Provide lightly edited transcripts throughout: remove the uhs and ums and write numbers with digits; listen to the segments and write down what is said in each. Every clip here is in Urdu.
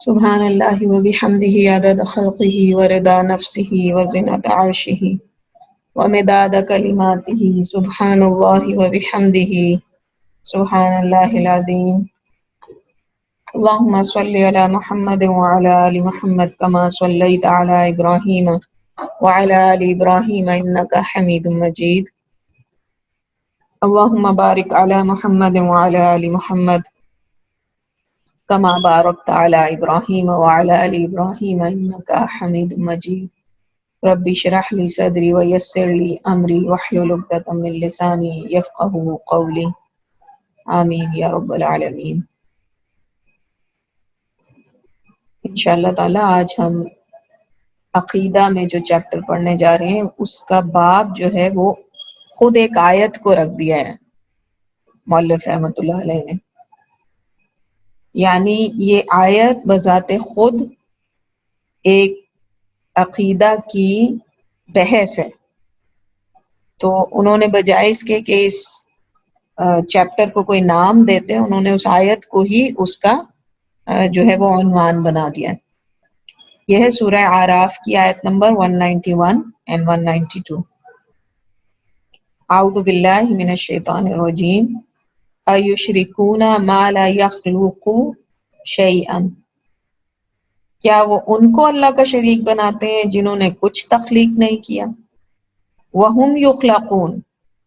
سبحان اللہ وبحمدہ عدد خلقہ ورضا نفسہ وزنۃ عرشہ ومداد کلماتہ سبحان اللہ وبحمدہ سبحان اللہ العظیم اللہم صلی علی محمد وعلی آل محمد کما صلیت علی ابراہیم وعلی آل ابراہیم انک حمید مجید اللہم بارک علی محمد وعلی آل محمد کما بارکت علی ابراہیم وعلی آل ابراہیم انک حمید مجید رب اشرح لی صدری ویسر لی امری واحلل عقدۃ من لسانی یفقہوا قولی آمین یا رب العالمین۔ انشاءاللہ تعالی آج ہم عقیدہ میں جو چیپٹر پڑھنے جا رہے ہیں اس کا باب جو ہے وہ خود ایک آیت کو رکھ دیا ہے مؤلف رحمۃ اللہ علیہ نے، یعنی یہ آیت بذات خود ایک عقیدہ کی بحث ہے، تو انہوں نے بجائے اس کے کہ اس چیپٹر کو کوئی نام دیتے انہوں نے اس آیت کو ہی اس کا جو ہے وہ عنوان بنا دیا ہے۔ یہ ہے سورہ اعراف کی آیت نمبر 191 and 192۔ اعوذ باللہ من الشیطان الرجیم ایشرکون ما لا یخلق شیئا، کیا وہ ان کو اللہ کا شریک بناتے ہیں جنہوں نے کچھ تخلیق نہیں کیا، وہم یخلقون،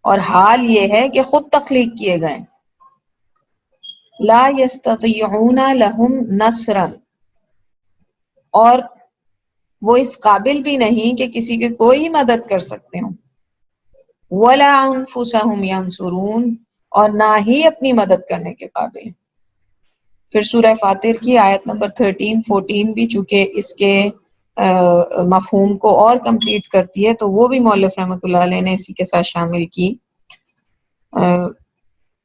اور حال یہ ہے کہ خود تخلیق کیے گئے، لا یستطیعون لہم نصرا، اور وہ اس قابل بھی نہیں کہ کسی کی کوئی مدد کر سکتے ہوں، ولا انفسہم ینصرون، اور نہ ہی اپنی مدد کرنے کے قابل۔ پھر سورہ فاطر کی آیت نمبر 13 14 بھی چونکہ اس کے مفہوم کو اور کمپلیٹ کرتی ہے تو وہ بھی مؤلف رحمۃ اللہ علیہ نے اسی کے ساتھ شامل کی۔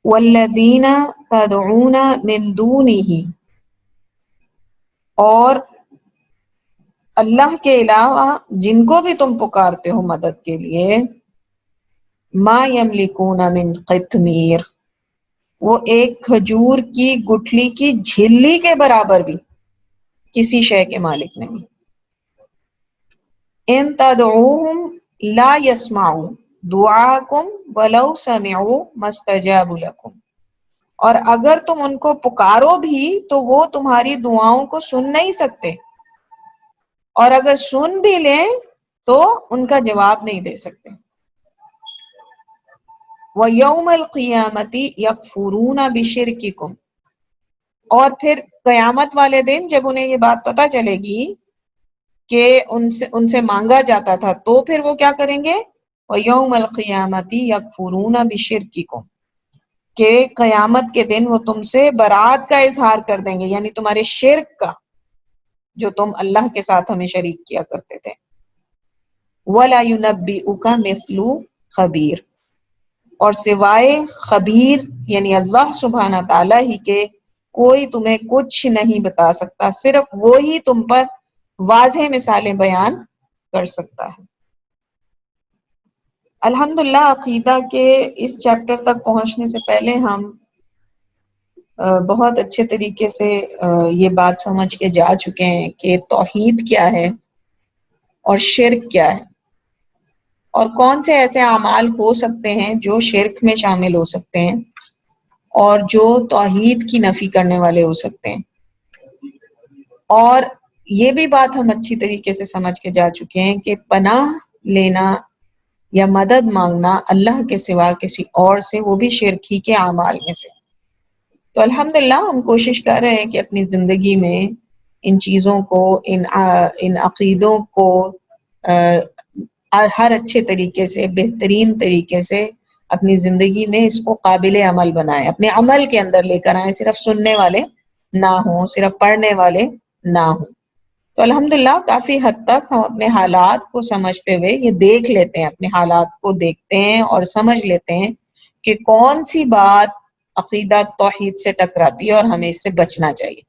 والذین تدعون من دونہ، اور اللہ کے علاوہ جن کو بھی تم پکارتے ہو مدد کے لیے، ما یملکون من قطمیر، وہ ایک کھجور کی گٹھلی کی جھلی کے برابر بھی کسی شے کے مالک نہیں۔ ان تدعوہم لا یسمعوا دعاءکم ولو سمعوا ما استجابوا لکم، اور اگر تم ان کو پکارو بھی تو وہ تمہاری دعاؤں کو سن نہیں سکتے، اور اگر سن بھی لیں تو ان کا جواب نہیں دے سکتے۔ وَيَوْمَ الْقِيَامَةِ يَكْفُرُونَ بِشِرْكِكُمْ، اور پھر قیامت والے دن جب انہیں یہ بات پتہ چلے گی کہ ان سے مانگا جاتا تھا تو پھر وہ کیا کریں گے؟ وَيَوْمَ الْقِيَامَةِ يَكْفُرُونَ بِشِرْكِكُمْ، کہ قیامت کے دن وہ تم سے برات کا اظہار کر دیں گے، یعنی تمہارے شرک کا جو تم اللہ کے ساتھ ہمیں شریک کیا کرتے تھے۔ وَلَا يُنَبِّئُكَ مِثْلُ خبیر، اور سوائے خبیر یعنی اللہ سبحانہ تعالیٰ ہی کے کوئی تمہیں کچھ نہیں بتا سکتا، صرف وہی تم پر واضح مثالیں بیان کر سکتا ہے۔ الحمدللہ عقیدہ کے اس چیپٹر تک پہنچنے سے پہلے ہم بہت اچھے طریقے سے یہ بات سمجھ کے جا چکے ہیں کہ توحید کیا ہے اور شرک کیا ہے، اور کون سے ایسے اعمال ہو سکتے ہیں جو شرک میں شامل ہو سکتے ہیں اور جو توحید کی نفی کرنے والے ہو سکتے ہیں۔ اور یہ بھی بات ہم اچھی طریقے سے سمجھ کے جا چکے ہیں کہ پناہ لینا یا مدد مانگنا اللہ کے سوا کسی اور سے وہ بھی شرک ہی کے اعمال میں سے۔ تو الحمدللہ ہم کوشش کر رہے ہیں کہ اپنی زندگی میں ان چیزوں کو ان عقیدوں کو ہر اچھے طریقے سے بہترین طریقے سے اپنی زندگی میں اس کو قابل عمل بنائیں، اپنے عمل کے اندر لے کر آئیں، صرف سننے والے نہ ہوں، صرف پڑھنے والے نہ ہوں۔ تو الحمدللہ کافی حد تک ہم اپنے حالات کو سمجھتے ہوئے یہ دیکھ لیتے ہیں، اپنے حالات کو دیکھتے ہیں اور سمجھ لیتے ہیں کہ کون سی بات عقیدہ توحید سے ٹکراتی ہے اور ہمیں اس سے بچنا چاہیے۔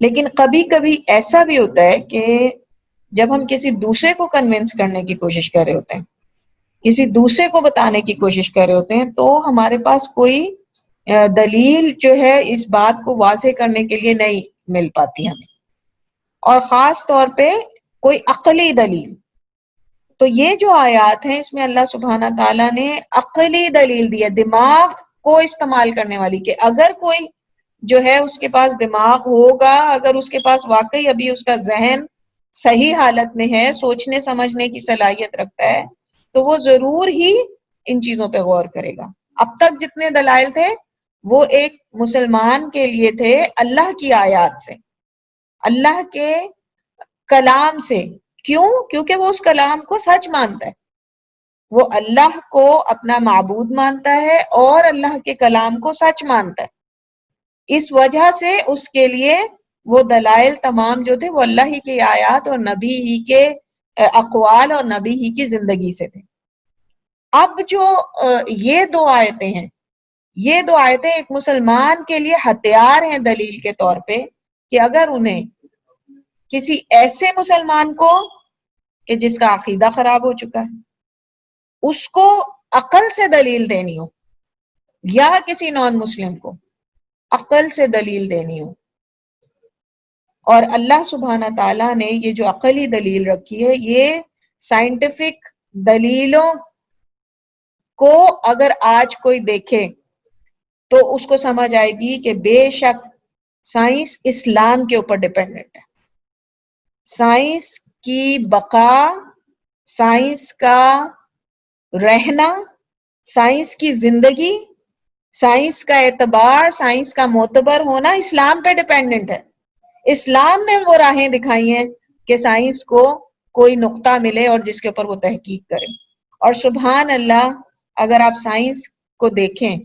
لیکن کبھی کبھی ایسا بھی ہوتا ہے کہ جب ہم کسی دوسرے کو کنونس کرنے کی کوشش کر رہے ہوتے ہیں، کسی دوسرے کو بتانے کی کوشش کر رہے ہوتے ہیں، تو ہمارے پاس کوئی دلیل جو ہے اس بات کو واضح کرنے کے لیے نہیں مل پاتی ہمیں، اور خاص طور پہ کوئی عقلی دلیل. تو یہ جو آیات ہیں اس میں اللہ سبحانہ تعالیٰ نے عقلی دلیل دی ہے، دماغ کو استعمال کرنے والی، کہ اگر کوئی جو ہے اس کے پاس دماغ ہوگا، اگر اس کے پاس واقعی ابھی اس کا ذہن صحیح حالت میں ہے، سوچنے سمجھنے کی صلاحیت رکھتا ہے، تو وہ ضرور ہی ان چیزوں پہ غور کرے گا. اب تک جتنے دلائل تھے وہ ایک مسلمان کے لیے تھے اللہ کی آیات سے، اللہ کے کلام سے. کیوں؟ کیونکہ وہ اس کلام کو سچ مانتا ہے، وہ اللہ کو اپنا معبود مانتا ہے اور اللہ کے کلام کو سچ مانتا ہے. اس وجہ سے اس کے لیے وہ دلائل تمام جو تھے وہ اللہ ہی کی آیات اور نبی ہی کے اقوال اور نبی ہی کی زندگی سے تھے. اب جو یہ دو آیتیں ہیں، یہ دو آیتیں ایک مسلمان کے لیے ہتھیار ہیں دلیل کے طور پہ، کہ اگر انہیں کسی ایسے مسلمان کو کہ جس کا عقیدہ خراب ہو چکا ہے اس کو عقل سے دلیل دینی ہو، یا کسی نان مسلم کو عقل سے دلیل دینی ہو، اور اللہ سبحانہ تعالیٰ نے یہ جو عقلی دلیل رکھی ہے، یہ سائنٹیفک دلیلوں کو اگر آج کوئی دیکھے تو اس کو سمجھ آئے گی کہ بے شک سائنس اسلام کے اوپر ڈیپینڈنٹ ہے. سائنس کی بقا، سائنس کا رہنا، سائنس کی زندگی، سائنس کا اعتبار، سائنس کا معتبر ہونا اسلام پہ ڈیپینڈنٹ ہے. اسلام نے وہ راہیں دکھائی ہیں کہ سائنس کو کوئی نقطہ ملے اور جس کے اوپر وہ تحقیق کرے. اور سبحان اللہ، اگر آپ سائنس کو دیکھیں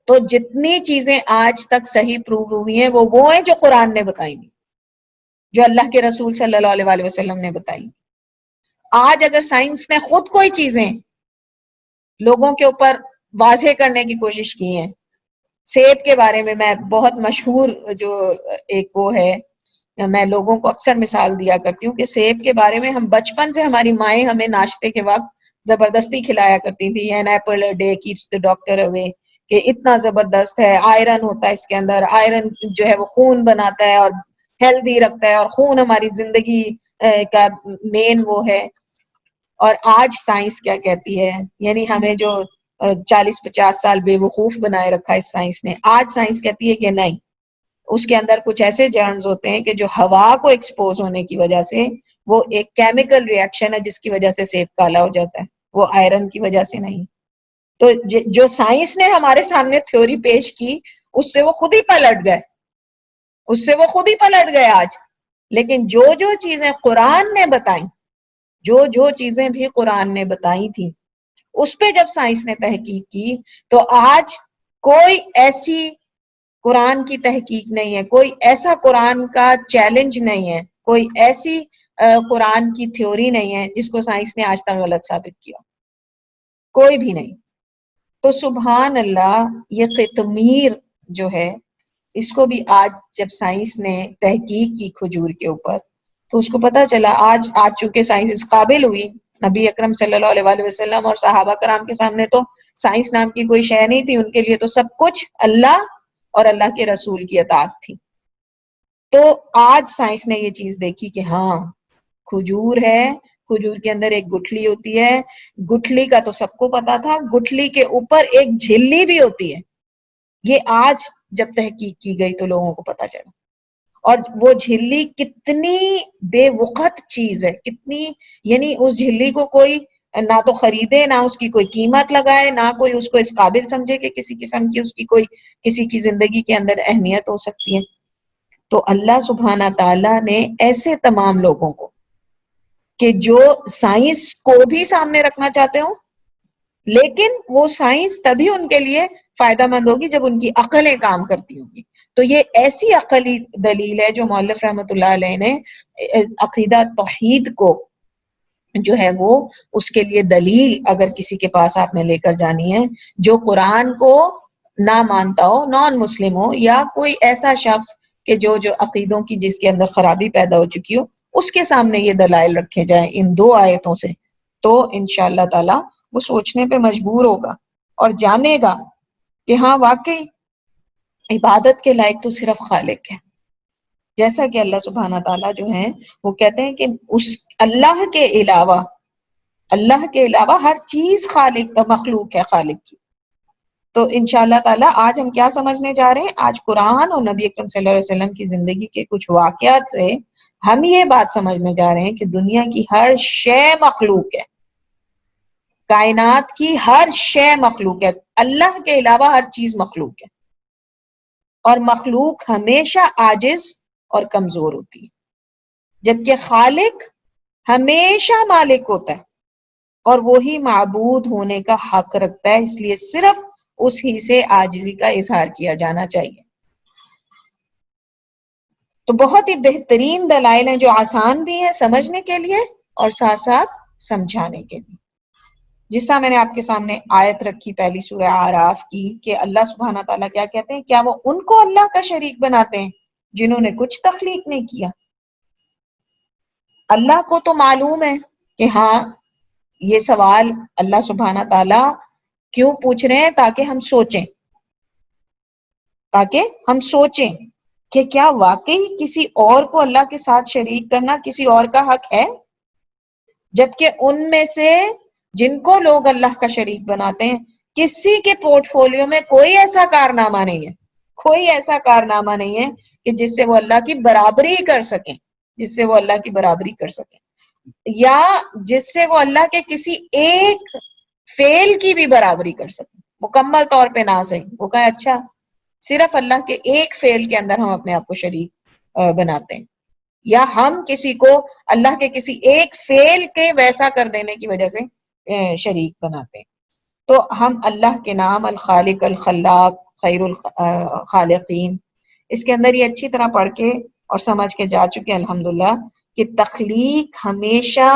تو جتنی چیزیں آج تک صحیح پروو ہوئی ہیں وہ ہیں جو قرآن نے بتائی، جو اللہ کے رسول صلی اللہ علیہ وآلہ وسلم نے بتائی. آج اگر سائنس نے خود کوئی چیزیں لوگوں کے اوپر واضح کرنے کی کوشش کی ہیں، سیب کے بارے میں بہت مشہور جو ایک وہ ہے، میں لوگوں کو اکثر مثال دیا کرتی ہوں کہ سیب کے بارے میں ہم بچپن سے ہماری مائیں ہمیں ناشتے کے وقت زبردستی کھلایا کرتی تھی، an apple a day keeps the doctor away, کہ اتنا زبردست ہے، آئرن ہوتا ہے اس کے اندر، آئرن جو ہے وہ خون بناتا ہے اور ہیلدی رکھتا ہے، اور خون ہماری زندگی کا مین وہ ہے. اور آج سائنس کیا کہتی ہے؟ یعنی ہمیں جو 40-50 سال بے وقوف بنائے رکھا ہے سائنس نے، آج سائنس کہتی ہے کہ نہیں، اس کے اندر کچھ ایسے جرمز ہوتے ہیں کہ جو ہوا کو ایکسپوز ہونے کی وجہ سے وہ ایک کیمیکل ریئیکشن ہے جس کی وجہ سے سیب کالا ہو جاتا ہے، وہ آئرن کی وجہ سے نہیں. تو جو سائنس نے ہمارے سامنے تھیوری پیش کی اس سے وہ خود ہی پلٹ گئے، اس سے وہ خود ہی پلٹ گئے آج. لیکن جو چیزیں قرآن نے بتائیں، جو چیزیں بھی قرآن نے بتائی تھی، اس پہ جب سائنس نے تحقیق کی تو آج کوئی ایسی قرآن کی تحقیق نہیں ہے، کوئی ایسا قرآن کا چیلنج نہیں ہے، کوئی ایسی قرآن کی تھیوری نہیں ہے جس کو سائنس نے آج تک غلط ثابت کیا، کوئی بھی نہیں. تو سبحان اللہ، یہ قطمیر جو ہے اس کو بھی آج جب سائنس نے تحقیق کی کھجور کے اوپر تو اس کو پتا چلا، آج چونکہ سائنس اس قابل ہوئی، نبی اکرم صلی اللہ علیہ وآلہ وسلم اور صحابہ کرام کے سامنے تو سائنس نام کی کوئی شے نہیں تھی، ان کے لیے تو سب کچھ اللہ اور اللہ کے رسول کی اطاعت تھی. تو آج سائنس نے یہ چیز دیکھی کہ ہاں کھجور ہے، کھجور کے اندر ایک گٹھلی ہوتی ہے، گٹھلی کا تو سب کو پتا تھا، گٹھلی کے اوپر ایک جھلی بھی ہوتی ہے. یہ آج جب تحقیق کی گئی تو لوگوں کو پتا چلا. اور وہ جھلی کتنی بے وقت چیز ہے، کتنی، یعنی اس جھلی کو کوئی نہ تو خریدے، نہ اس کی کوئی قیمت لگائے، نہ کوئی اس کو اس قابل سمجھے کہ کسی قسم کی اس کی کوئی کسی کی زندگی کے اندر اہمیت ہو سکتی ہے. تو اللہ سبحانہ تعالیٰ نے ایسے تمام لوگوں کو کہ جو سائنس کو بھی سامنے رکھنا چاہتے ہوں، لیکن وہ سائنس تبھی ان کے لیے فائدہ مند ہوگی جب ان کی عقلیں کام کرتی ہوں گی. تو یہ ایسی عقلی دلیل ہے جو مؤلف رحمۃ اللہ علیہ نے عقیدہ توحید کو جو ہے وہ اس کے لیے دلیل اگر کسی کے پاس آپ نے لے کر جانی ہے جو قرآن کو نہ مانتا ہو، نان مسلم ہو، یا کوئی ایسا شخص کہ جو عقیدوں کی جس کے اندر خرابی پیدا ہو چکی ہو، اس کے سامنے یہ دلائل رکھے جائیں ان دو آیتوں سے، تو انشاءاللہ تعالی وہ سوچنے پہ مجبور ہوگا اور جانے گا کہ ہاں واقعی عبادت کے لائق تو صرف خالق ہے. جیسا کہ اللہ سبحانہ تعالیٰ جو ہیں وہ کہتے ہیں کہ اس اللہ کے علاوہ ہر چیز خالق مخلوق ہے خالق کی. تو انشاءاللہ تعالیٰ آج ہم کیا سمجھنے جا رہے ہیں؟ آج قرآن اور نبی اکرم صلی اللہ علیہ وسلم کی زندگی کے کچھ واقعات سے ہم یہ بات سمجھنے جا رہے ہیں کہ دنیا کی ہر شے مخلوق ہے، کائنات کی ہر شے مخلوق ہے، اللہ کے علاوہ ہر چیز مخلوق ہے، اور مخلوق ہمیشہ عاجز اور کمزور ہوتی ہے، جبکہ خالق ہمیشہ مالک ہوتا ہے اور وہی معبود ہونے کا حق رکھتا ہے، اس لیے صرف اس ہی سے عاجزی کا اظہار کیا جانا چاہیے. تو بہت ہی بہترین دلائل ہیں جو آسان بھی ہیں سمجھنے کے لیے اور ساتھ ساتھ سمجھانے کے لیے. جس طرح میں نے آپ کے سامنے آیت رکھی پہلی سورہ اعراف کی کہ اللہ سبحانہ تعالیٰ کیا کہتے ہیں، کیا وہ ان کو اللہ کا شریک بناتے ہیں جنہوں نے کچھ تخلیق نہیں کیا؟ اللہ کو تو معلوم ہے کہ ہاں یہ سوال اللہ سبحانہ تعالیٰ کیوں پوچھ رہے ہیں، تاکہ ہم سوچیں کہ کیا واقعی کسی اور کو اللہ کے ساتھ شریک کرنا کسی اور کا حق ہے، جبکہ ان میں سے جن کو لوگ اللہ کا شریک بناتے ہیں کسی کے پورٹ فولیو میں کوئی ایسا کارنامہ نہیں ہے کہ جس سے وہ اللہ کی برابری کر سکیں، یا جس سے وہ اللہ کے کسی ایک فعل کی بھی برابری کر سکیں، مکمل طور پہ نہ صحیح، وہ کہے اچھا صرف اللہ کے ایک فعل کے اندر ہم اپنے آپ کو شریک بناتے ہیں، یا ہم کسی کو اللہ کے کسی ایک فعل کے ویسا کر دینے کی وجہ سے شریک بناتے ہیں. تو ہم اللہ کے نام الخالق الخلاق خیر الخالقین اس کے اندر یہ اچھی طرح پڑھ کے اور سمجھ کے جا چکے ہیں الحمدللہ کہ تخلیق ہمیشہ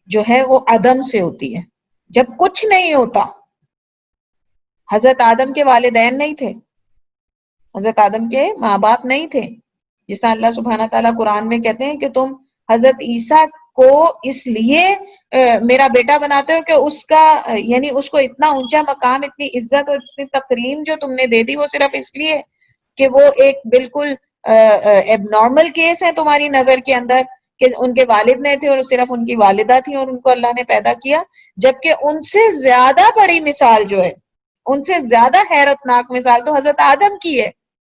جو ہے وہ عدم سے ہوتی ہے، جب کچھ نہیں ہوتا. حضرت آدم کے والدین نہیں تھے، حضرت آدم کے ماں باپ نہیں تھے، جس طرح اللہ سبحانہ تعالیٰ قرآن میں کہتے ہیں کہ تم حضرت عیسیٰ کو اس لیے میرا بیٹا بناتے ہو کہ اس کا یعنی اس کو اتنا اونچا مقام، اتنی عزت اور اتنی تکریم جو تم نے دے دی وہ صرف اس لیے کہ وہ ایک بالکل ایب نارمل کیس ہے تمہاری نظر کے اندر کہ ان کے والد نہیں تھے اور صرف ان کی والدہ تھی اور ان کو اللہ نے پیدا کیا، جبکہ ان سے زیادہ بڑی مثال جو ہے، ان سے زیادہ حیرت ناک مثال تو حضرت آدم کی ہے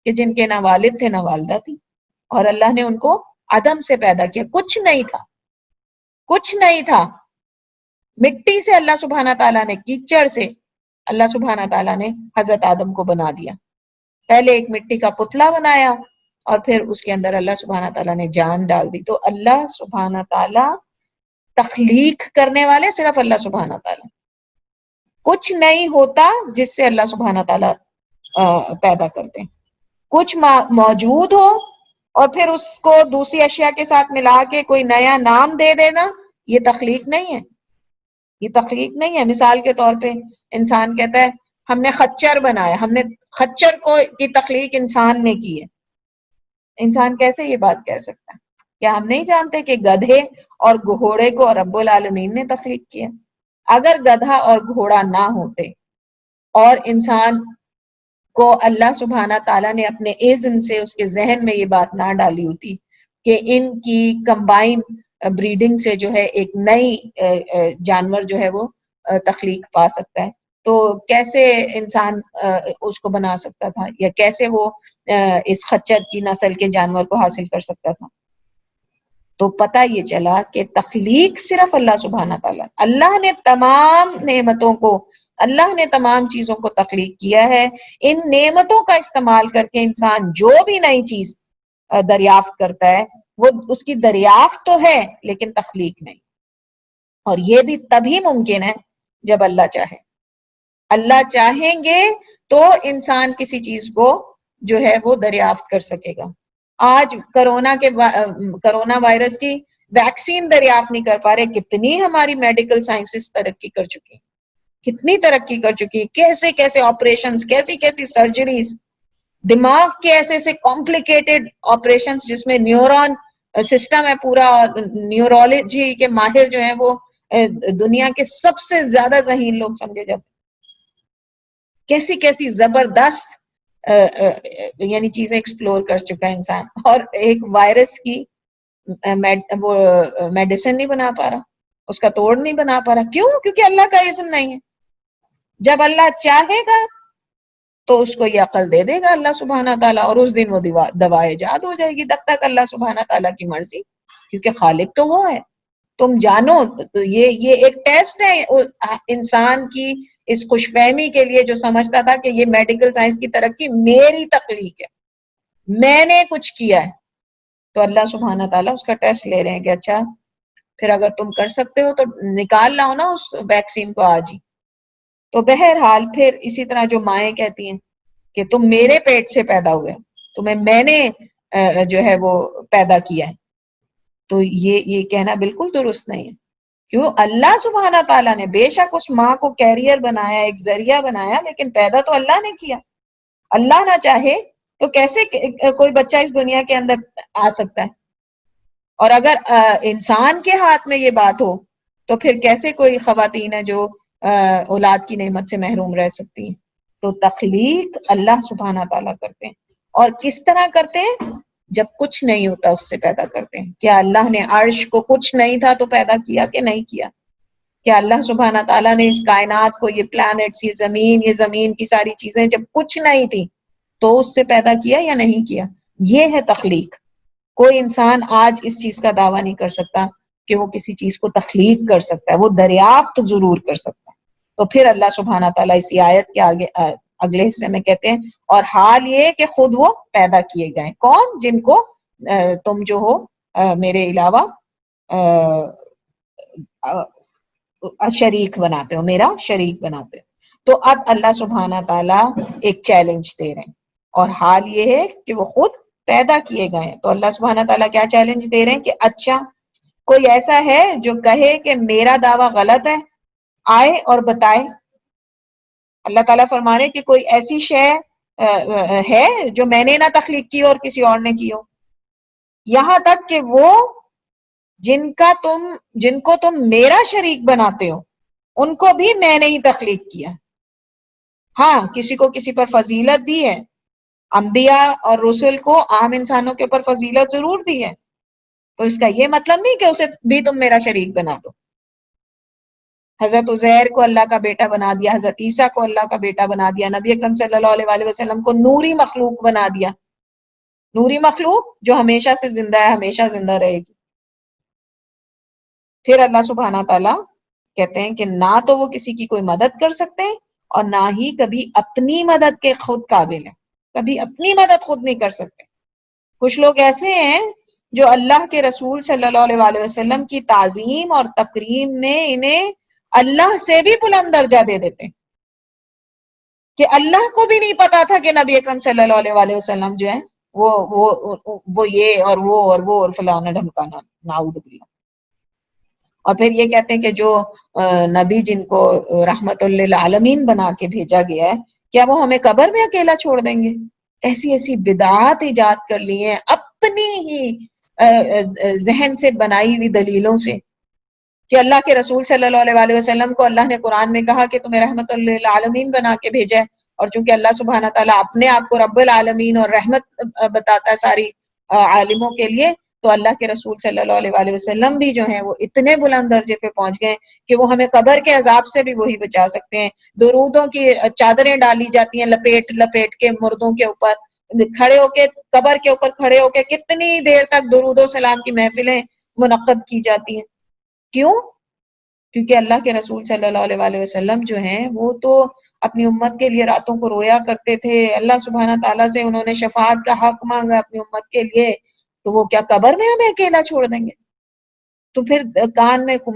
کہ جن کے نہ والد تھے نہ والدہ تھی، اور اللہ نے ان کو عدم سے پیدا کیا، کچھ نہیں تھا. مٹی سے اللہ سبحانہ تعالیٰ نے، کیچڑ سے اللہ سبحانہ تعالیٰ نے حضرت آدم کو بنا دیا. پہلے ایک مٹی کا پتلا بنایا اور پھر اس کے اندر اللہ سبحانہ تعالیٰ نے جان ڈال دی. تو اللہ سبحانہ تعالیٰ تخلیق کرنے والے صرف اللہ سبحانہ تعالیٰ، کچھ نہیں ہوتا جس سے اللہ سبحانہ تعالیٰ پیدا کرتے ہیں. کچھ موجود ہو اور پھر اس کو دوسری اشیاء کے ساتھ ملا کے کوئی نیا نام دے دینا، یہ تخلیق نہیں ہے. مثال کے طور پہ انسان کہتا ہے ہم نے خچر بنایا، ہم نے خچر کی تخلیق انسان نے کی ہے. انسان کیسے یہ بات کہہ سکتا ہے؟ کیا ہم نہیں جانتے کہ گدھے اور گھوڑے کو رب العالمین نے تخلیق کیا؟ اگر گدھا اور گھوڑا نہ ہوتے اور انسان کو اللہ سبحانہ تعالیٰ نے اپنے اذن سے اس کے ذہن میں یہ بات نہ ڈالی ہوتی کہ ان کی کمبائن بریڈنگ سے جو ہے ایک نئی جانور جو ہے وہ تخلیق پا سکتا ہے، تو کیسے انسان اس کو بنا سکتا تھا، یا کیسے وہ اس خچر کی نسل کے جانور کو حاصل کر سکتا تھا؟ تو پتہ یہ چلا کہ تخلیق صرف اللہ سبحانہ تعالیٰ، اللہ نے تمام نعمتوں کو، اللہ نے تمام چیزوں کو تخلیق کیا ہے. ان نعمتوں کا استعمال کر کے انسان جو بھی نئی چیز دریافت کرتا ہے وہ اس کی دریافت تو ہے لیکن تخلیق نہیں. اور یہ بھی تبھی ممکن ہے جب اللہ چاہے. اللہ چاہیں گے تو انسان کسی چیز کو جو ہے وہ دریافت کر سکے گا. آج کرونا وائرس کی ویکسین دریافت نہیں کر پا رہے. کتنی ہماری میڈیکل سائنسز ترقی کر چکی، کتنی ترقی کر چکی، کیسے کیسے آپریشنز، کیسی کیسی سرجریز، دماغ کے ایسے کمپلیکیٹڈ آپریشنز جس میں نیورون سسٹم ہے پورا، نیورولوجی کے ماہر جو ہیں وہ دنیا کے سب سے زیادہ ذہین لوگ سمجھے جاتے. کیسی کیسی زبردست یعنی چیزیں ایکسپلور کر چکا ہے انسان، اور ایک وائرس کی وہ میڈیسن نہیں بنا پا رہا، اس کا توڑ نہیں بنا پا رہا. کیوں؟ کیونکہ اللہ کا اذن نہیں ہے. جب اللہ چاہے گا تو اس کو یہ عقل دے دے گا اللہ سبحانہ تعالیٰ، اور اس دن وہ دوا ایجاد ہو جائے گی. تب تک اللہ سبحانہ تعالیٰ کی مرضی، کیونکہ خالق تو وہ ہے. تم جانو تو یہ ایک ٹیسٹ ہے انسان کی اس خوش فہمی کے لیے جو سمجھتا تھا کہ یہ میڈیکل سائنس کی ترقی میری تخلیق ہے، میں نے کچھ کیا ہے. تو اللہ سبحانہ تعالیٰ اس کا ٹیسٹ لے رہے ہیں کہ اچھا پھر اگر تم کر سکتے ہو تو نکال لاؤ نا اس ویکسین کو آج ہی. تو بہرحال پھر اسی طرح جو مائیں کہتی ہیں کہ تم میرے پیٹ سے پیدا ہوئے، تمہیں میں نے جو ہے وہ پیدا کیا ہے، تو یہ کہنا بالکل درست نہیں ہے. کیوں؟ اللہ سبحانہ تعالیٰ نے بے شک اس ماں کو کیریئر بنایا، ایک ذریعہ بنایا، لیکن پیدا تو اللہ نے کیا. اللہ نہ چاہے تو کیسے کوئی بچہ اس دنیا کے اندر آ سکتا ہے؟ اور اگر انسان کے ہاتھ میں یہ بات ہو تو پھر کیسے کوئی خواتین ہیں جو اولاد کی نعمت سے محروم رہ سکتی ہیں؟ تو تخلیق اللہ سبحانہ تعالیٰ کرتے ہیں. اور کس طرح کرتے ہیں؟ جب کچھ نہیں ہوتا اس سے پیدا کرتے ہیں. کیا اللہ نے عرش کو کچھ نہیں تھا تو پیدا کیا کہ نہیں کیا؟ کیا اللہ سبحانہ تعالیٰ نے اس کائنات کو، یہ پلانٹس، یہ زمین کی ساری چیزیں جب کچھ نہیں تھی تو اس سے پیدا کیا یا نہیں کیا؟ یہ ہے تخلیق. کوئی انسان آج اس چیز کا دعویٰ نہیں کر سکتا کہ وہ کسی چیز کو تخلیق کر سکتا ہے، وہ دریافت ضرور کر سکتا ہے. تو پھر اللہ سبحانہ تعالیٰ اسی آیت کے آگے اگلے حصے میں کہتے ہیں اور حال یہ کہ خود وہ پیدا کیے گئے. کون؟ جن کو تم جو ہو میرے علاوہ شریک بناتے ہو، میرا شریک بناتے ہو. تو اب اللہ سبحانہ تعالیٰ ایک چیلنج دے رہے ہیں، اور حال یہ ہے کہ وہ خود پیدا کیے گئے ہیں. تو اللہ سبحانہ تعالیٰ کیا چیلنج دے رہے ہیں کہ اچھا کوئی ایسا ہے جو کہے کہ میرا دعویٰ غلط ہے، آئے اور بتائے. اللہ تعالیٰ فرما رہے کہ کوئی ایسی شے ہے جو میں نے نہ تخلیق کی اور کسی اور نے کی ہو، یہاں تک کہ وہ جن کو تم میرا شریک بناتے ہو ان کو بھی میں نے ہی تخلیق کیا. ہاں کسی کو کسی پر فضیلت دی ہے، انبیاء اور رسل کو عام انسانوں کے اوپر فضیلت ضرور دی ہے، تو اس کا یہ مطلب نہیں کہ اسے بھی تم میرا شریک بنا دو. حضرت عزیر کو اللہ کا بیٹا بنا دیا، حضرت عیسیٰ کو اللہ کا بیٹا بنا دیا، نبی اکرم صلی اللہ علیہ وسلم کو نوری مخلوق بنا دیا. نوری مخلوق جو ہمیشہ سے زندہ ہے، ہمیشہ زندہ رہے گی. پھر اللہ سبحانہ تعالیٰ کہتے ہیں کہ نہ تو وہ کسی کی کوئی مدد کر سکتے ہیں اور نہ ہی کبھی اپنی مدد کے خود قابل ہیں، کبھی اپنی مدد خود نہیں کر سکتے. کچھ لوگ ایسے ہیں جو اللہ کے رسول صلی اللہ علیہ وسلم کی تعظیم اور تکریم میں انہیں اللہ سے بھی بلند درجہ دے دیتے ہیں کہ اللہ کو بھی نہیں پتا تھا کہ نبی اکرم صلی اللہ علیہ وسلم جو ہے وہ یہ اور فلانا ڈھمکانا، نعوذ باللہ. اور پھر یہ کہتے ہیں کہ جو نبی جن کو رحمت للعالمین بنا کے بھیجا گیا ہے، کیا وہ ہمیں قبر میں اکیلا چھوڑ دیں گے؟ ایسی بدعات ایجاد کر لی ہیں اپنی ہی ذہن سے بنائی ہوئی دلیلوں سے کہ اللہ کے رسول صلی اللہ علیہ وسلم کو اللہ نے قرآن میں کہا کہ تمہیں رحمت للعالمین بنا کے بھیجا ہے، اور چونکہ اللہ سبحانہ تعالیٰ اپنے آپ کو رب العالمین اور رحمت بتاتا ہے ساری عالموں کے لیے، تو اللہ کے رسول صلی اللہ علیہ وسلم بھی جو ہیں وہ اتنے بلند درجے پہ پہنچ گئے کہ وہ ہمیں قبر کے عذاب سے بھی وہی بچا سکتے ہیں. درودوں کی چادریں ڈالی جاتی ہیں لپیٹ کے مردوں کے اوپر، کھڑے ہو کے قبر کے اوپر کھڑے ہو کے کتنی دیر تک درود و سلام کی محفلیں منعقد کی جاتی ہیں. کیوں؟ کیونکہ اللہ کے رسول صلی اللہ علیہ وسلم جو ہیں وہ تو اپنی امت کے لیے راتوں کو رویا کرتے تھے. اللہ سبحانہ تعالیٰ سے انہوں نے شفاعت کا حق مانگا اپنی امت کے لیے، تو وہ کیا قبر میں ہمیں اکیلا چھوڑ دیں گے؟ تو پھر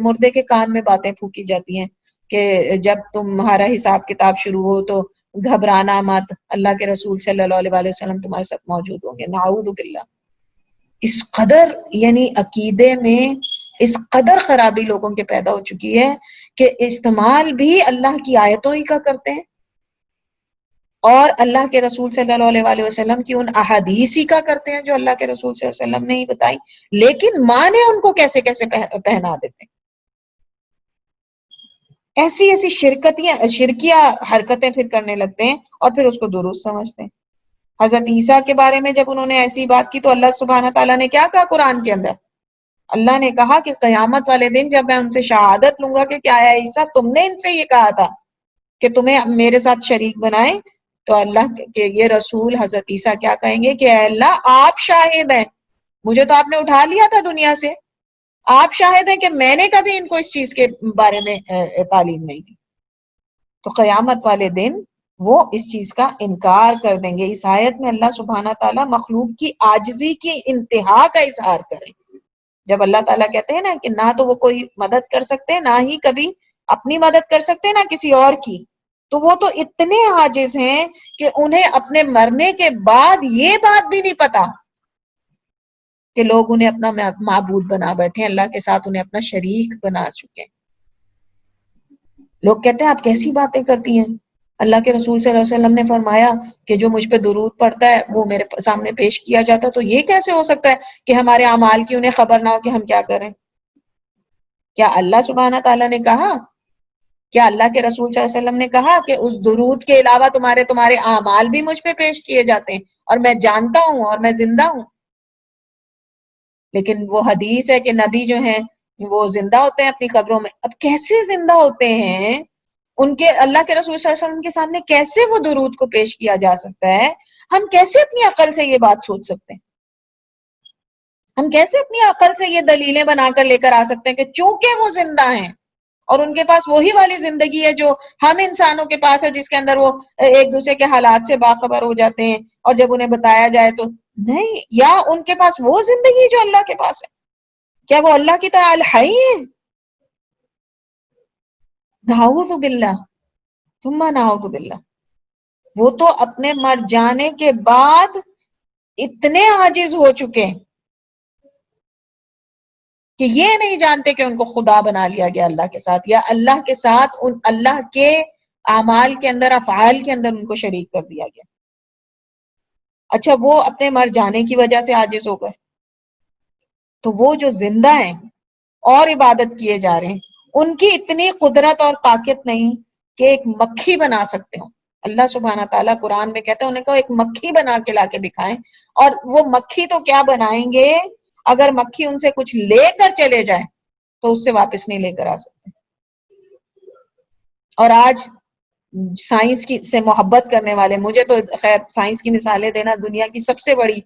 مردے کے کان میں باتیں پھونکی جاتی ہیں کہ جب تمہارا حساب کتاب شروع ہو تو گھبرانا مت، اللہ کے رسول صلی اللہ علیہ وسلم تمہارے ساتھ موجود ہوں گے. نعوذ باللہ. اس قدر یعنی عقیدے میں اس قدر خرابی لوگوں کے پیدا ہو چکی ہے کہ استعمال بھی اللہ کی آیتوں ہی کا کرتے ہیں اور اللہ کے رسول صلی اللہ علیہ وسلم کی ان احادیث ہی کا کرتے ہیں جو اللہ کے رسول صلی اللہ علیہ وسلم نے ہی بتائی، لیکن مانے ان کو کیسے پہنا دیتے ہیں. ایسی شرکیہ حرکتیں پھر کرنے لگتے ہیں اور پھر اس کو درست سمجھتے ہیں. حضرت عیسیٰ کے بارے میں جب انہوں نے ایسی بات کی تو اللہ سبحانہ تعالیٰ نے کیا کہا قرآن کے اندر؟ اللہ نے کہا کہ قیامت والے دن جب میں ان سے شہادت لوں گا کہ کیا ہے عیسیٰ تم نے ان سے یہ کہا تھا کہ تمہیں میرے ساتھ شریک بنائیں، تو اللہ کے یہ رسول حضرت عیسیٰ کیا کہیں گے کہ اے اللہ آپ شاہد ہیں، مجھے تو آپ نے اٹھا لیا تھا دنیا سے، آپ شاہد ہیں کہ میں نے کبھی ان کو اس چیز کے بارے میں تعلیم نہیں دی۔ تو قیامت والے دن وہ اس چیز کا انکار کر دیں گے۔ اس آیت میں اللہ سبحانہ تعالیٰ مخلوق کی عاجزی کی انتہا کا اظہار کریں۔ جب اللہ تعالیٰ کہتے ہیں نا کہ نہ تو وہ کوئی مدد کر سکتے، نہ ہی کبھی اپنی مدد کر سکتے، نہ کسی اور کی، تو وہ تو اتنے عاجز ہیں کہ انہیں اپنے مرنے کے بعد یہ بات بھی نہیں پتا کہ لوگ انہیں اپنا معبود بنا بیٹھے ہیں، اللہ کے ساتھ انہیں اپنا شریک بنا چکے ہیں۔ لوگ کہتے ہیں آپ کیسی باتیں کرتی ہیں، اللہ کے رسول صلی اللہ علیہ وسلم نے فرمایا کہ جو مجھ پہ درود پڑتا ہے وہ میرے سامنے پیش کیا جاتا ہے، تو یہ کیسے ہو سکتا ہے کہ ہمارے اعمال کی انہیں خبر نہ ہو کہ ہم کیا کریں؟ کیا اللہ سبحانہ تعالیٰ نے کہا، کیا اللہ کے رسول صلی اللہ علیہ وسلم نے کہا کہ اس درود کے علاوہ تمہارے اعمال بھی مجھ پہ پیش کیے جاتے ہیں اور میں جانتا ہوں اور میں زندہ ہوں؟ لیکن وہ حدیث ہے کہ نبی جو ہیں وہ زندہ ہوتے ہیں اپنی قبروں میں۔ اب کیسے زندہ ہوتے ہیں؟ ان کے اللہ کے رسول صلی اللہ علیہ وسلم کے سامنے کیسے وہ درود کو پیش کیا جا سکتا ہے؟ ہم کیسے اپنی عقل سے یہ بات سوچ سکتے ہیں؟ ہم کیسے اپنی عقل سے یہ دلیلیں بنا کر لے کر آ سکتے ہیں کہ چونکہ وہ زندہ ہیں اور ان کے پاس وہی والی زندگی ہے جو ہم انسانوں کے پاس ہے، جس کے اندر وہ ایک دوسرے کے حالات سے باخبر ہو جاتے ہیں اور جب انہیں بتایا جائے تو نہیں، یا ان کے پاس وہ زندگی جو اللہ کے پاس ہے؟ کیا وہ اللہ کی طرح الحی ہیں؟ نعوذ باللہ ثم نعوذ باللہ۔ وہ تو اپنے مر جانے کے بعد اتنے عاجز ہو چکے ہیں کہ یہ نہیں جانتے کہ ان کو خدا بنا لیا گیا اللہ کے ساتھ، یا اللہ کے ساتھ ان اللہ کے اعمال کے اندر، افعال کے اندر ان کو شریک کر دیا گیا۔ اچھا وہ اپنے مر جانے کی وجہ سے عاجز ہو گئے، تو وہ جو زندہ ہیں اور عبادت کیے جا رہے ہیں، ان کی اتنی قدرت اور طاقت نہیں کہ ایک مکھی بنا سکتے ہوں۔ اللہ سبحانہ تعالیٰ قرآن میں کہتے ہیں انہیں کو ایک مکھی بنا کے لا کے دکھائیں، اور وہ مکھی تو کیا بنائیں گے، اگر مکھی ان سے کچھ لے کر چلے جائے تو اس سے واپس نہیں لے کر آ سکتے۔ اور آج سائنس کی سے محبت کرنے والے، مجھے تو خیر سائنس کی مثالیں دینا دنیا کی سب سے بڑی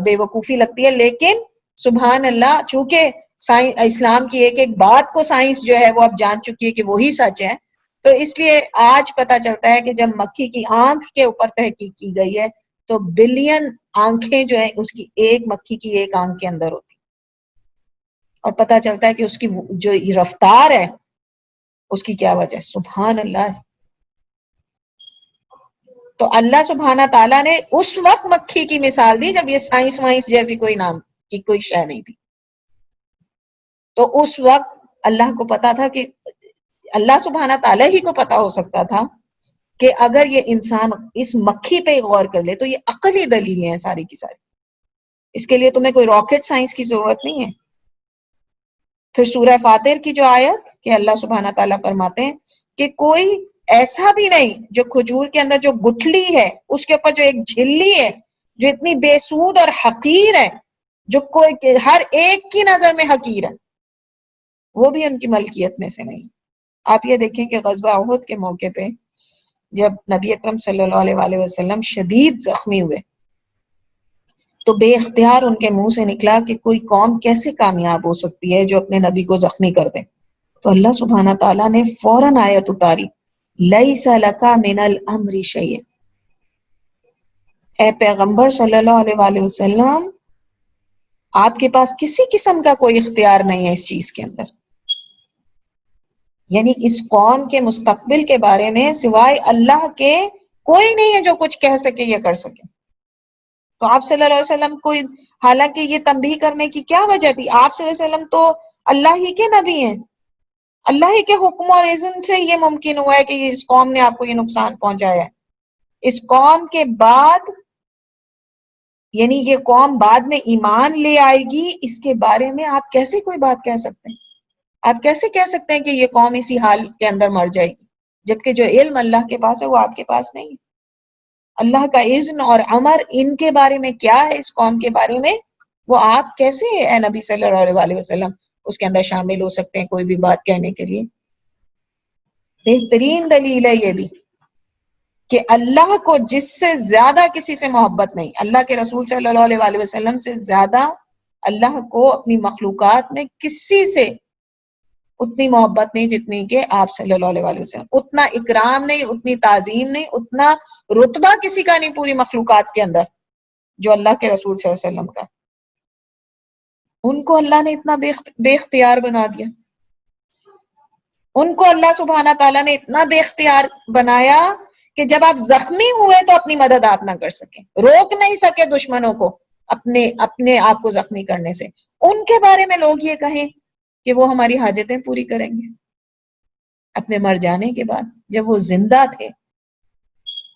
بے وقوفی لگتی ہے، لیکن سبحان اللہ چونکہ اسلام کی ایک ایک بات کو سائنس جو ہے وہ اب جان چکی ہے کہ وہی سچ ہے، تو اس لیے آج پتا چلتا ہے کہ جب مکھی کی آنکھ کے اوپر تحقیق کی گئی ہے تو بلین آنکھیں جو ہیں اس کی ایک مکھی کی ایک آنکھ کے اندر ہوتی، اور پتا چلتا ہے کہ اس کی جو رفتار ہے اس کی کیا وجہ ہے۔ سبحان اللہ۔ تو اللہ سبحانہ تعالیٰ نے اس وقت مکھی کی مثال دی جب یہ سائنس وائنس جیسی کوئی نام کی کوئی شے نہیں تھی، تو اس وقت اللہ کو پتا تھا کہ اللہ سبحانہ تعالیٰ ہی کو پتا ہو سکتا تھا کہ اگر یہ انسان اس مکھی پہ غور کر لے تو یہ عقلی دلیلیں ہیں ساری کی ساری، اس کے لیے تمہیں کوئی راکٹ سائنس کی ضرورت نہیں ہے۔ پھر سورہ فاتر کی جو آیت کہ اللہ سبحانہ تعالیٰ فرماتے ہیں کہ کوئی ایسا بھی نہیں جو کھجور کے اندر جو گٹھلی ہے اس کے اوپر جو ایک جھلی ہے جو اتنی بے سود اور حقیر ہے، جو کوئی ہر ایک کی نظر میں حقیر ہے، وہ بھی ان کی ملکیت میں سے نہیں۔ آپ یہ دیکھیں کہ غزوہ احد کے موقع پہ جب نبی اکرم صلی اللہ علیہ وآلہ وسلم شدید زخمی ہوئے تو بے اختیار ان کے منہ سے نکلا کہ کوئی قوم کیسے کامیاب ہو سکتی ہے جو اپنے نبی کو زخمی کر دے، تو اللہ سبحانہ تعالیٰ نے فوراً آیت اتاری، لیس لک من الامر شیء، اے پیغمبر صلی اللہ علیہ وآلہ وسلم آپ کے پاس کسی قسم کا کوئی اختیار نہیں ہے اس چیز کے اندر، یعنی اس قوم کے مستقبل کے بارے میں سوائے اللہ کے کوئی نہیں ہے جو کچھ کہہ سکے یا کر سکے۔ تو آپ صلی اللہ علیہ وسلم کو حالانکہ یہ تنبیہ کرنے کی کیا وجہ تھی؟ آپ صلی اللہ علیہ وسلم تو اللہ ہی کے نبی ہیں، اللہ ہی کے حکم اور اذن سے یہ ممکن ہوا ہے کہ اس قوم نے آپ کو یہ نقصان پہنچایا ہے۔ اس قوم کے بعد یعنی یہ قوم بعد میں ایمان لے آئے گی، اس کے بارے میں آپ کیسے کوئی بات کہہ سکتے ہیں؟ آپ کیسے کہہ سکتے ہیں کہ یہ قوم اسی حال کے اندر مر جائے گی، جبکہ جو علم اللہ کے پاس ہے وہ آپ کے پاس نہیں ہے؟ اللہ کا اذن اور امر ان کے بارے میں کیا ہے، اس قوم کے بارے میں، وہ آپ کیسے اے نبی صلی اللہ علیہ وسلم اس کے اندر شامل ہو سکتے ہیں کوئی بھی بات کہنے کے لیے؟ بہترین دلیل ہے یہ بھی کہ اللہ کو جس سے زیادہ کسی سے محبت نہیں، اللہ کے رسول صلی اللہ علیہ وسلم سے زیادہ اللہ کو اپنی مخلوقات میں کسی سے اتنی محبت نہیں جتنی کہ آپ صلی اللہ علیہ وسلم، اتنا اکرام نہیں، اتنی تعظیم نہیں، اتنا رتبہ کسی کا نہیں پوری مخلوقات کے اندر جو اللہ کے رسول صلی اللہ علیہ وسلم کا۔ ان کو اللہ نے اتنا بے اختیار بنا دیا، ان کو اللہ سبحانہ تعالیٰ نے اتنا بے اختیار بنایا کہ جب آپ زخمی ہوئے تو اپنی مدد آپ نہ کر سکیں، روک نہیں سکے دشمنوں کو اپنے آپ کو زخمی کرنے سے۔ ان کے بارے میں لوگ یہ کہیں کہ وہ ہماری حاجتیں پوری کریں گے اپنے مر جانے کے بعد، جب وہ زندہ تھے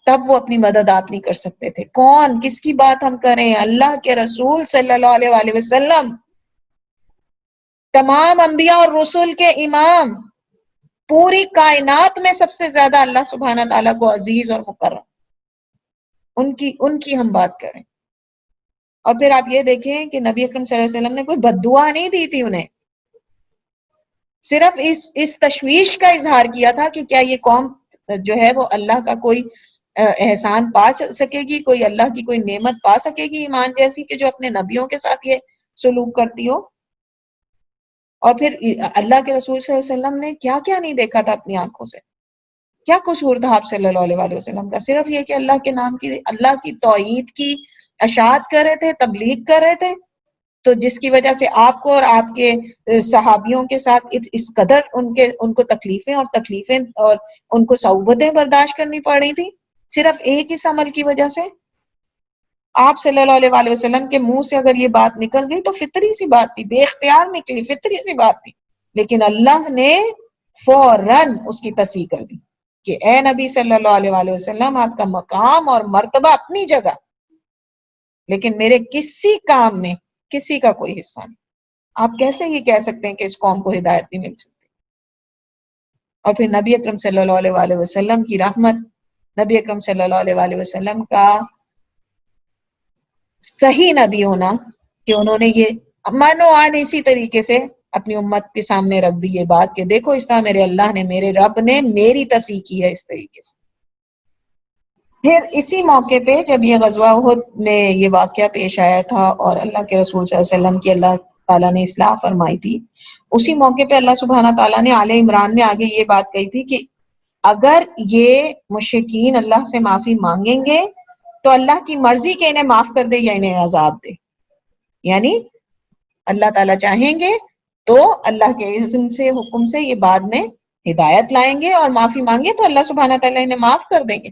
تب وہ اپنی مدد آپ نہیں کر سکتے تھے۔ کون، کس کی بات ہم کریں؟ اللہ کے رسول صلی اللہ علیہ وسلم، تمام انبیاء اور رسول کے امام، پوری کائنات میں سب سے زیادہ اللہ سبحانہ تعالیٰ کو عزیز اور مکرم، ان کی ہم بات کریں۔ اور پھر آپ یہ دیکھیں کہ نبی اکرم صلی اللہ علیہ وسلم نے کوئی بد دعا نہیں دی تھی انہیں، صرف اس تشویش کا اظہار کیا تھا کہ کیا یہ قوم جو ہے وہ اللہ کا کوئی احسان پا سکے گی، کوئی اللہ کی کوئی نعمت پا سکے گی ایمان جیسی کہ جو اپنے نبیوں کے ساتھ یہ سلوک کرتی ہو۔ اور پھر اللہ کے رسول صلی اللہ علیہ وسلم نے کیا کیا نہیں دیکھا تھا اپنی آنکھوں سے، کیا قصور تھا آپ صلی اللہ علیہ وسلم کا؟ صرف یہ کہ اللہ کے نام کی، اللہ کی توحید کی اشاعت کر رہے تھے، تبلیغ کر رہے تھے، تو جس کی وجہ سے آپ کو اور آپ کے صحابیوں کے ساتھ اس قدر ان کو تکلیفیں اور ان کو صعوبتیں برداشت کرنی پڑ رہی تھی، صرف ایک اس عمل کی وجہ سے۔ آپ صلی اللہ علیہ وسلم کے منہ سے اگر یہ بات نکل گئی تو فطری سی بات تھی، بے اختیار نکلی، فطری سی بات تھی، لیکن اللہ نے فوراً اس کی تصحیح کر دی کہ اے نبی صلی اللہ علیہ وسلم، آپ کا مقام اور مرتبہ اپنی جگہ، لیکن میرے کسی کام میں کسی کا کوئی حصہ نہیں۔ آپ کیسے یہ کہہ سکتے ہیں کہ اس قوم کو ہدایت نہیں مل سکتی؟ اور پھر نبی اکرم صلی اللہ علیہ وسلم کی رحمت، نبی اکرم صلی اللہ علیہ وسلم کا صحیح نبی ہونا کہ انہوں نے یہ منوعان اسی طریقے سے اپنی امت کے سامنے رکھ دی یہ بات کہ دیکھو اس طرح میرے اللہ نے، میرے رب نے میری تصحیح کی ہے اس طریقے سے۔ پھر اسی موقع پہ جب یہ غزوہ احد میں یہ واقعہ پیش آیا تھا اور اللہ کے رسول صلی اللہ علیہ وسلم کی اللہ تعالیٰ نے اصلاح فرمائی تھی، اسی موقع پہ اللہ سبحانہ تعالیٰ نے آل عمران میں آگے یہ بات کہی تھی کہ اگر یہ مشرکین اللہ سے معافی مانگیں گے تو اللہ کی مرضی کہ انہیں معاف کر دے یا انہیں عذاب دے، یعنی اللہ تعالیٰ چاہیں گے تو اللہ کے اذن سے، حکم سے یہ بعد میں ہدایت لائیں گے، اور معافی مانگے تو اللہ سبحانہ تعالیٰ انہیں معاف کر دیں گے۔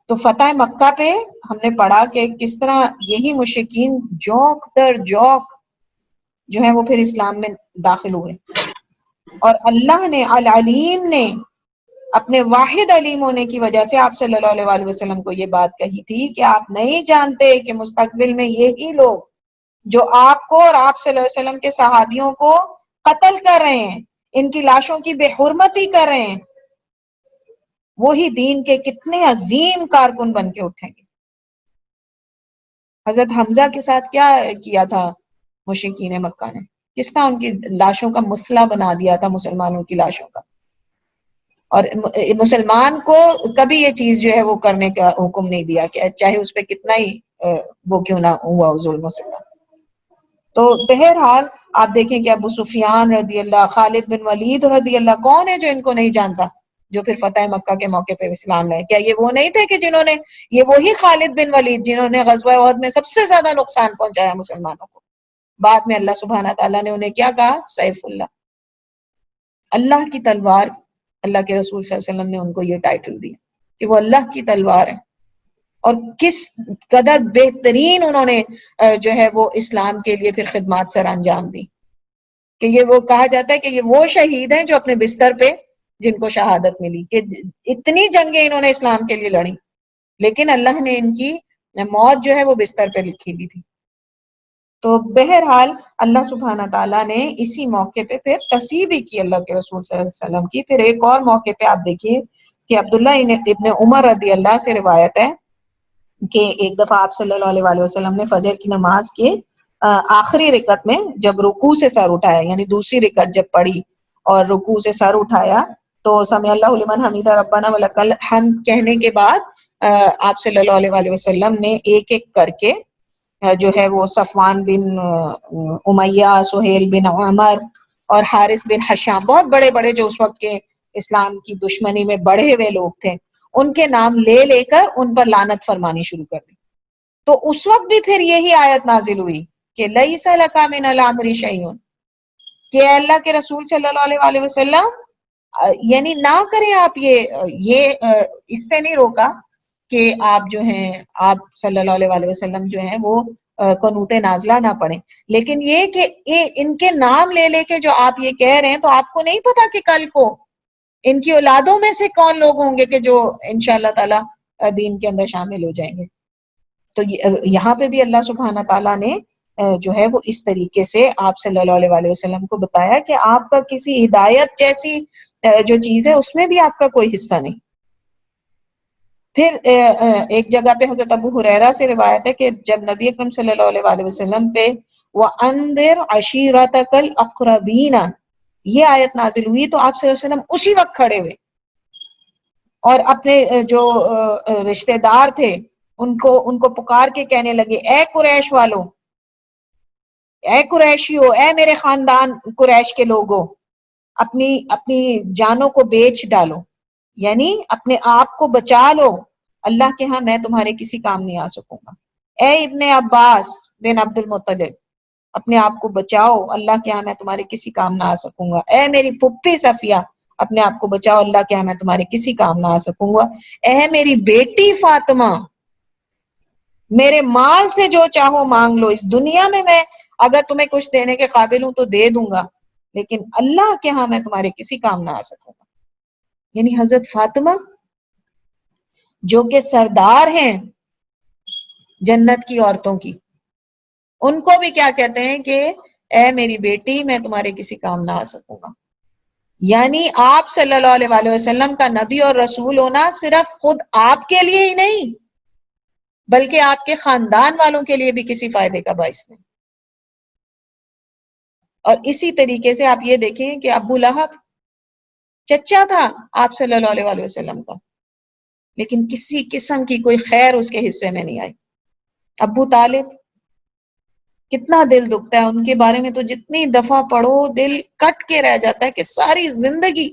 تو فتح مکہ پہ ہم نے پڑھا کہ کس طرح یہی مشرکین جوک در جوک جو ہے وہ پھر اسلام میں داخل ہوئے، اور اللہ نے العلیم نے اپنے واحد علیم ہونے کی وجہ سے آپ صلی اللہ علیہ وسلم کو یہ بات کہی تھی کہ آپ نہیں جانتے کہ مستقبل میں یہی لوگ جو آپ کو اور آپ صلی اللہ علیہ وسلم کے صحابیوں کو قتل کر رہے ہیں، ان کی لاشوں کی بے حرمتی کر رہے ہیں، وہی دین کے کتنے عظیم کارکن بن کے اٹھیں گے۔ حضرت حمزہ کے ساتھ کیا کیا تھا مشرکین مکہ نے؟ کس طرح ان کی لاشوں کا مسئلہ بنا دیا تھا مسلمانوں کی لاشوں کا، اور مسلمان کو کبھی یہ چیز جو ہے وہ کرنے کا حکم نہیں دیا کہ چاہے اس پہ کتنا ہی وہ کیوں نہ ہوا ظلم و ستم۔ تو بہرحال آپ دیکھیں کہ ابو سفیان رضی اللہ، خالد بن ولید رضی اللہ، کون ہے جو ان کو نہیں جانتا جو پھر فتح مکہ کے موقع پہ اسلام لائے؟ کیا یہ وہ نہیں تھے کہ جنہوں نے، یہ وہی خالد بن ولید جنہوں نے غزوہ احد میں سب سے زیادہ نقصان پہنچایا مسلمانوں کو؟ بعد میں اللہ سبحانہ تعالیٰ نے انہیں کیا کہا؟ سیف اللہ، اللہ کی تلوار۔ اللہ کے رسول صلی اللہ علیہ وسلم نے ان کو یہ ٹائٹل دیا کہ وہ اللہ کی تلوار ہے، اور کس قدر بہترین انہوں نے جو ہے وہ اسلام کے لیے پھر خدمات سر انجام دی، کہ یہ وہ کہا جاتا ہے کہ یہ وہ شہید ہیں جو اپنے بستر پہ جن کو شہادت ملی، کہ اتنی جنگیں انہوں نے اسلام کے لیے لڑی، لیکن اللہ نے ان کی موت جو ہے وہ بستر پہ لکھی بھی تھی۔ تو بہرحال اللہ سبحانہ تعالیٰ نے اسی موقع پہ پھر تصحیح بھی کی اللہ کے رسول صلی اللہ علیہ وسلم کی۔ پھر ایک اور موقع پہ آپ دیکھیے کہ عبداللہ ابن عمر رضی اللہ سے روایت ہے کہ ایک دفعہ آپ صلی اللہ علیہ وسلم نے فجر کی نماز کے آخری رکعت میں جب رکوع سے سر اٹھایا، یعنی دوسری رکعت جب پڑھی اور رکوع سے سر اٹھایا تو سمع اللہ لمن حمیدہ ربنا ولک الحمد کہنے کے بعد آپ صلی اللہ علیہ وسلم نے ایک ایک کر کے جو ہے وہ صفوان بن امیہ، سہیل بن عمر اور حارث بن حشام، بہت بڑے بڑے جو اس وقت کے اسلام کی دشمنی میں بڑھے ہوئے لوگ تھے، ان کے نام لے لے کر ان پر لعنت فرمانی شروع کر دی۔ تو اس وقت بھی پھر یہی آیت نازل ہوئی کہ لیس لک من الامر شیء، کہ اللہ کے رسول صلی اللہ علیہ وسلم یعنی نہ کریں آپ یہ اس سے نہیں روکا کہ آپ جو ہیں آپ صلی اللہ علیہ وسلم جو ہیں وہ قنوت نازلہ نہ پڑھیں، لیکن یہ کہ ان کے نام لے لے کے جو آپ یہ کہہ رہے ہیں تو آپ کو نہیں پتا کہ کل کو ان کی اولادوں میں سے کون لوگ ہوں گے کہ جو انشاءاللہ تعالی دین کے اندر شامل ہو جائیں گے۔ تو یہاں پہ بھی اللہ سبحانہ تعالیٰ نے جو ہے وہ اس طریقے سے آپ صلی اللہ علیہ وسلم کو بتایا کہ آپ کا کسی ہدایت جیسی جو چیز ہے اس میں بھی آپ کا کوئی حصہ نہیں۔ پھر ایک جگہ پہ حضرت ابو ہریرہ سے روایت ہے کہ جب نبی اکرم صلی اللہ علیہ وسلم پہ وَأَنذِرْ عَشِيرَتَكَ الْأَقْرَبِينَ یہ آیت نازل ہوئی تو آپ صلی اللہ علیہ وسلم اسی وقت کھڑے ہوئے اور اپنے جو رشتہ دار تھے ان کو پکار کے کہنے لگے، اے قریش والو، اے قریشیو، اے میرے خاندان قریش کے لوگوں، اپنی جانوں کو بیچ ڈالو، یعنی اپنے آپ کو بچا لو، اللہ کے ہاں میں تمہارے کسی کام نہیں آ سکوں گا۔ اے ابن عباس بن عبد المطلب، اپنے آپ کو بچاؤ، اللہ کے ہاں میں تمہارے کسی کام نہ آ سکوں گا۔ اے میری پھپھی صفیہ، اپنے آپ کو بچاؤ، اللہ کے ہاں میں تمہارے کسی کام نہ آ سکوں گا۔ اے میری بیٹی فاطمہ، میرے مال سے جو چاہو مانگ لو، اس دنیا میں اگر تمہیں کچھ دینے کے قابل ہوں تو دے دوں گا، لیکن اللہ کے ہاں میں تمہارے کسی کام نہ آ سکوں گا۔ یعنی حضرت فاطمہ جو کہ سردار ہیں جنت کی عورتوں کی، ان کو بھی کیا کہتے ہیں کہ اے میری بیٹی میں تمہارے کسی کام نہ آ سکوں گا۔ یعنی آپ صلی اللہ علیہ وسلم کا نبی اور رسول ہونا صرف خود آپ کے لیے ہی نہیں بلکہ آپ کے خاندان والوں کے لیے بھی کسی فائدے کا باعث نہیں۔ اور اسی طریقے سے آپ یہ دیکھیں کہ ابو لہب چچا تھا آپ صلی اللہ علیہ وسلم کا، لیکن کسی قسم کی کوئی خیر اس کے حصے میں نہیں آئی۔ ابو طالب، کتنا دل دکھتا ہے ان کے بارے میں تو جتنی دفعہ پڑھو دل کٹ کے رہ جاتا ہے کہ ساری زندگی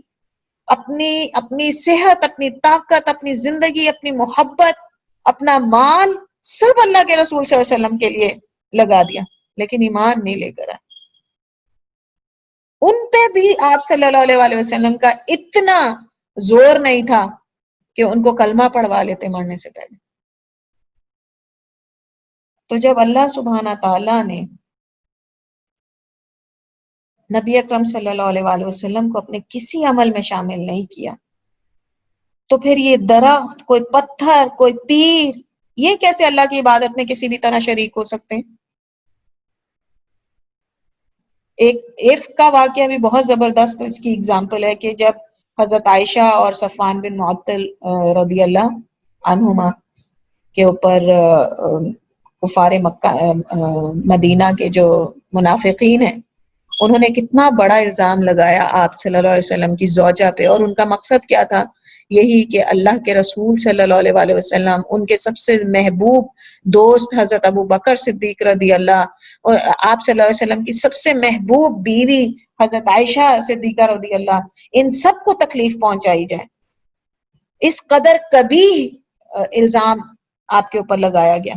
اپنی صحت، اپنی طاقت، اپنی زندگی، اپنی محبت، اپنا مال سب اللہ کے رسول صلی اللہ علیہ وسلم کے لیے لگا دیا، لیکن ایمان نہیں لے کر آئے۔ ان پہ بھی آپ صلی اللہ علیہ وسلم کا اتنا زور نہیں تھا کہ ان کو کلمہ پڑھوا لیتے مرنے سے پہلے۔ تو جب اللہ سبحانہ تعالیٰ نے نبی اکرم صلی اللہ علیہ وسلم کو اپنے کسی عمل میں شامل نہیں کیا تو پھر یہ درخت، کوئی پتھر، کوئی پیر، یہ کیسے اللہ کی عبادت میں کسی بھی طرح شریک ہو سکتے ہیں؟ ایک عفق کا واقعہ بھی بہت زبردست اس کی اگزامپل ہے کہ جب حضرت عائشہ اور صفوان بن معطل رضی اللہ عنہما کے اوپر کفار مکہ مدینہ کے جو منافقین ہیں انہوں نے کتنا بڑا الزام لگایا آپ صلی اللہ علیہ وسلم کی زوجہ پہ، اور ان کا مقصد کیا تھا؟ یہی کہ اللہ کے رسول صلی اللہ علیہ وسلم، ان کے سب سے محبوب دوست حضرت ابو بکر صدیق رضی اللہ، اور آپ صلی اللہ علیہ وسلم کی سب سے محبوب بیوی حضرت عائشہ صدیقہ رضی اللہ، ان سب کو تکلیف پہنچائی جائے، اس قدر کبھی الزام آپ کے اوپر لگایا گیا۔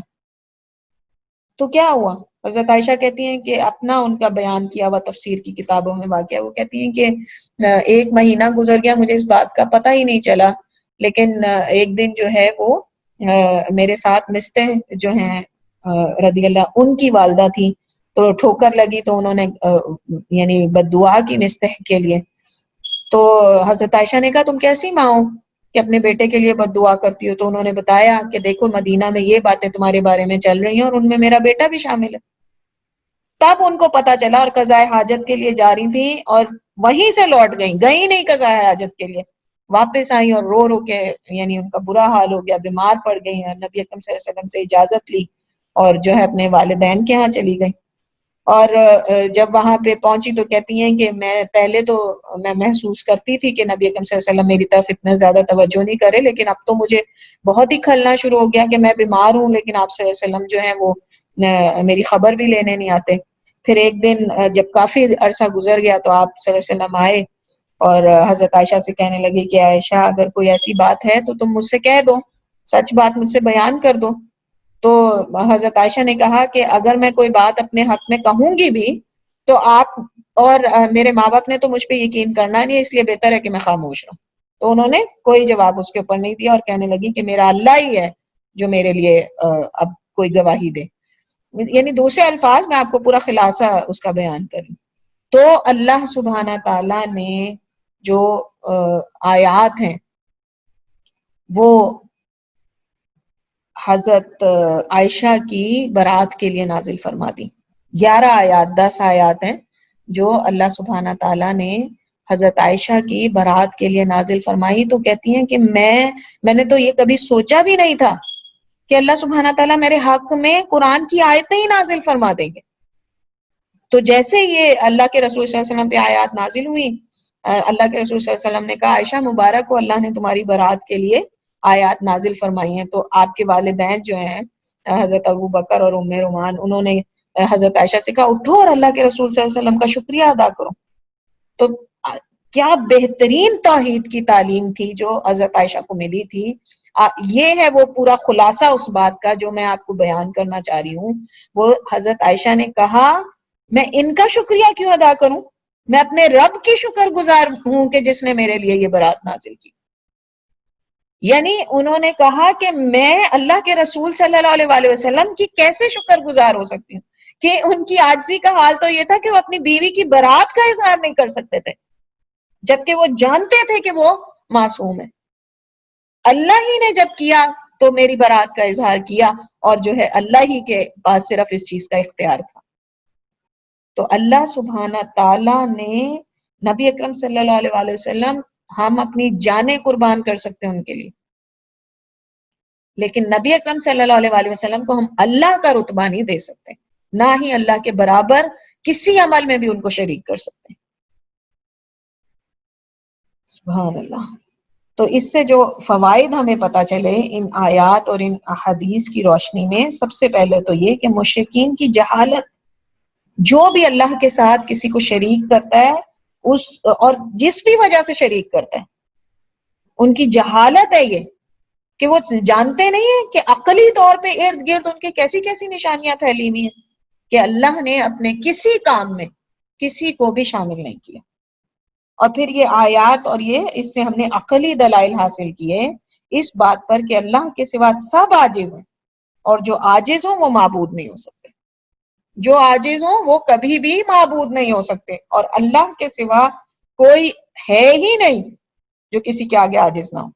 تو کیا ہوا؟ حضرت عائشہ کہتی ہیں کہ اپنا ان کا بیان کیا ہوا تفسیر کی کتابوں میں واقعہ، وہ کہتی ہیں کہ ایک مہینہ گزر گیا مجھے اس بات کا پتہ ہی نہیں چلا، لیکن ایک دن جو ہے وہ میرے ساتھ مستح جو ہیں رضی اللہ ان کی والدہ تھی، تو ٹھوکر لگی تو انہوں نے یعنی بد دعا کی مستح کے لیے، تو حضرت عائشہ نے کہا تم کیسی ماں ہو کہ اپنے بیٹے کے لیے بد دعا کرتی ہو؟ تو انہوں نے بتایا کہ دیکھو مدینہ میں یہ باتیں تمہارے بارے میں چل رہی ہیں اور ان میں میرا بیٹا بھی شامل ہے۔ تب ان کو پتا چلا اور قضاء حاجت کے لیے جا رہی تھیں اور وہیں سے لوٹ گئیں نہیں قضاء حاجت کے لیے، واپس آئی اور رو رو کے یعنی ان کا برا حال ہو گیا، بیمار پڑ گئی ہیں، نبی اکرم صلی اللہ علیہ وسلم سے اجازت لی اور جو ہے اپنے والدین کے ہاں چلی گئی. اور جب وہاں پہ پہنچی تو کہتی ہیں کہ میں پہلے تو میں محسوس کرتی تھی کہ نبی اکرم صلی اللہ علیہ وسلم میری طرف اتنا زیادہ توجہ نہیں کرے، لیکن اب تو مجھے بہت ہی کھلنا شروع ہو گیا کہ میں بیمار ہوں، لیکن آپ صلی اللہ علیہ وسلم جو ہیں وہ میری خبر بھی لینے نہیں آتے. پھر ایک دن جب کافی عرصہ گزر گیا تو آپ صلی اللہ علیہ وسلم آئے اور حضرت عائشہ سے کہنے لگی کہ عائشہ اگر کوئی ایسی بات ہے تو تم مجھ سے کہہ دو، سچ بات مجھ سے بیان کر دو. تو حضرت عائشہ نے کہا کہ اگر میں کوئی بات اپنے حق میں کہوں گی بھی تو آپ اور میرے ماں باپ نے تو مجھ پہ یقین کرنا نہیں، اس لیے بہتر ہے کہ میں خاموش رہوں. تو انہوں نے کوئی جواب اس کے اوپر نہیں دیا اور کہنے لگی کہ میرا اللہ ہی ہے جو میرے لیے اب کوئی گواہی دے. یعنی دوسرے الفاظ میں آپ کو پورا خلاصہ اس کا بیان کروں تو اللہ سبحانہ تعالی نے جو آیات ہیں وہ حضرت عائشہ کی برات کے لیے نازل فرما دی. 11 آیات 10 آیات ہیں جو اللہ سبحانہ تعالیٰ نے حضرت عائشہ کی برات کے لیے نازل فرمائی. تو کہتی ہیں کہ میں نے تو یہ کبھی سوچا بھی نہیں تھا کہ اللہ سبحانہ تعالیٰ میرے حق میں قرآن کی آیتیں ہی نازل فرما دیں گے. تو جیسے یہ اللہ کے رسول صلی اللہ علیہ وسلم پہ آیات نازل ہوئی، اللہ کے رسول صلی اللہ علیہ وسلم نے کہا عائشہ مبارک کو اللہ نے تمہاری برات کے لیے آیات نازل فرمائی ہیں. تو آپ کے والدین جو ہیں حضرت ابو بکر اور ام رومان، انہوں نے حضرت عائشہ سے کہا اٹھو اور اللہ کے رسول صلی اللہ علیہ وسلم کا شکریہ ادا کرو. تو کیا بہترین توحید کی تعلیم تھی جو حضرت عائشہ کو ملی تھی. یہ ہے وہ پورا خلاصہ اس بات کا جو میں آپ کو بیان کرنا چاہ رہی ہوں. وہ حضرت عائشہ نے کہا میں ان کا شکریہ کیوں ادا کروں، میں اپنے رب کی شکر گزار ہوں کہ جس نے میرے لیے یہ برات نازل کی. یعنی انہوں نے کہا کہ میں اللہ کے رسول صلی اللہ علیہ وسلم کی کیسے شکر گزار ہو سکتی ہوں کہ ان کی عاجزی کا حال تو یہ تھا کہ وہ اپنی بیوی کی برات کا اظہار نہیں کر سکتے تھے جبکہ وہ جانتے تھے کہ وہ معصوم ہے. اللہ ہی نے جب کیا تو میری برات کا اظہار کیا اور جو ہے اللہ ہی کے پاس صرف اس چیز کا اختیار تھا. تو اللہ سبحانہ تعالی نے نبی اکرم صلی اللہ علیہ وسلم، ہم اپنی جانیں قربان کر سکتے ہیں ان کے لیے، لیکن نبی اکرم صلی اللہ علیہ وسلم کو ہم اللہ کا رتبہ نہیں دے سکتے، نہ ہی اللہ کے برابر کسی عمل میں بھی ان کو شریک کر سکتے ہیں. سبحان اللہ. تو اس سے جو فوائد ہمیں پتہ چلے ان آیات اور ان احادیث کی روشنی میں، سب سے پہلے تو یہ کہ مشرکین کی جہالت، جو بھی اللہ کے ساتھ کسی کو شریک کرتا ہے اس اور جس بھی وجہ سے شریک کرتا ہے، ان کی جہالت ہے یہ کہ وہ جانتے نہیں ہیں کہ عقلی طور پہ ارد گرد ان کے کیسی کیسی نشانیاں پھیلی ہوئی ہیں کہ اللہ نے اپنے کسی کام میں کسی کو بھی شامل نہیں کیا. اور پھر یہ آیات اور یہ اس سے ہم نے عقلی دلائل حاصل کیے اس بات پر کہ اللہ کے سوا سب عاجز ہیں اور جو عاجز ہوں وہ معبود نہیں ہو سکتے. جو عاجز ہوں وہ کبھی بھی معبود نہیں ہو سکتے، اور اللہ کے سوا کوئی ہے ہی نہیں جو کسی کے آگے عاجز نہ ہو.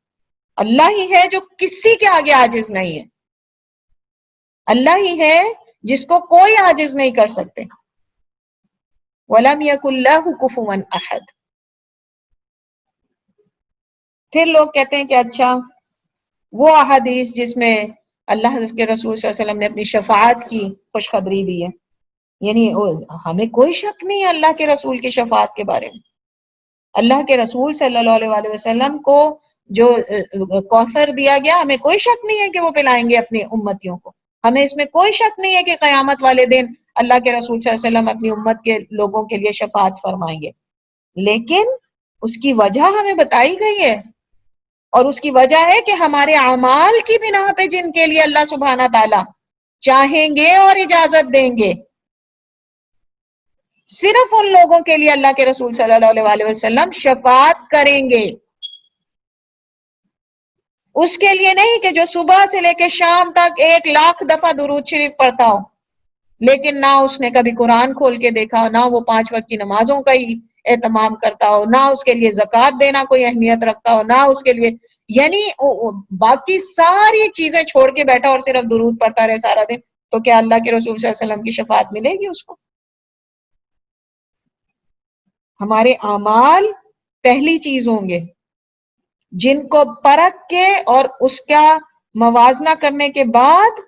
اللہ ہی ہے جو کسی کے آگے عاجز نہیں ہے. اللہ ہی ہے جس کو کوئی عاجز نہیں کر سکتے. وَلَمْ يَكُنْ لَهُ كُفُوًا أَحَدٌ. پھر لوگ کہتے ہیں کہ اچھا وہ احادیث جس میں اللہ کے رسول صلی اللہ علیہ وسلم نے اپنی شفاعت کی خوشخبری دی ہے، یعنی ہمیں کوئی شک نہیں ہے اللہ کے رسول کی شفاعت کے بارے میں. اللہ کے رسول صلی اللہ علیہ وسلم کو جو کوثر دیا گیا، ہمیں کوئی شک نہیں ہے کہ وہ پلائیں گے اپنی امتیوں کو. ہمیں اس میں کوئی شک نہیں ہے کہ قیامت والے دن اللہ کے رسول صلی اللہ علیہ وسلم اپنی امت کے لوگوں کے لیے شفاعت فرمائیں گے. لیکن اس کی وجہ ہمیں بتائی گئی ہے، اور اس کی وجہ ہے کہ ہمارے اعمال کی بنا پہ جن کے لیے اللہ سبحانہ تعالی چاہیں گے اور اجازت دیں گے، صرف ان لوگوں کے لیے اللہ کے رسول صلی اللہ علیہ وسلم شفاعت کریں گے. اس کے لیے نہیں کہ جو صبح سے لے کے شام تک 1,00,000 دفعہ درود شریف پڑھتا ہو لیکن نہ اس نے کبھی قرآن کھول کے دیکھا ہو، نہ وہ 5 وقت کی نمازوں کا ہی اہتمام کرتا ہو، نہ اس کے لیے زکوٰۃ دینا کوئی اہمیت رکھتا ہو، نہ اس کے لیے یعنی باقی ساری چیزیں چھوڑ کے بیٹھا اور صرف درود پڑھتا رہے سارا دن، تو کیا اللہ کے رسول صلی اللہ علیہ وسلم کی شفاعت ملے گی اس کو؟ ہمارے اعمال پہلی چیز ہوں گے، جن کو پرکھ کے اور اس کا موازنہ کرنے کے بعد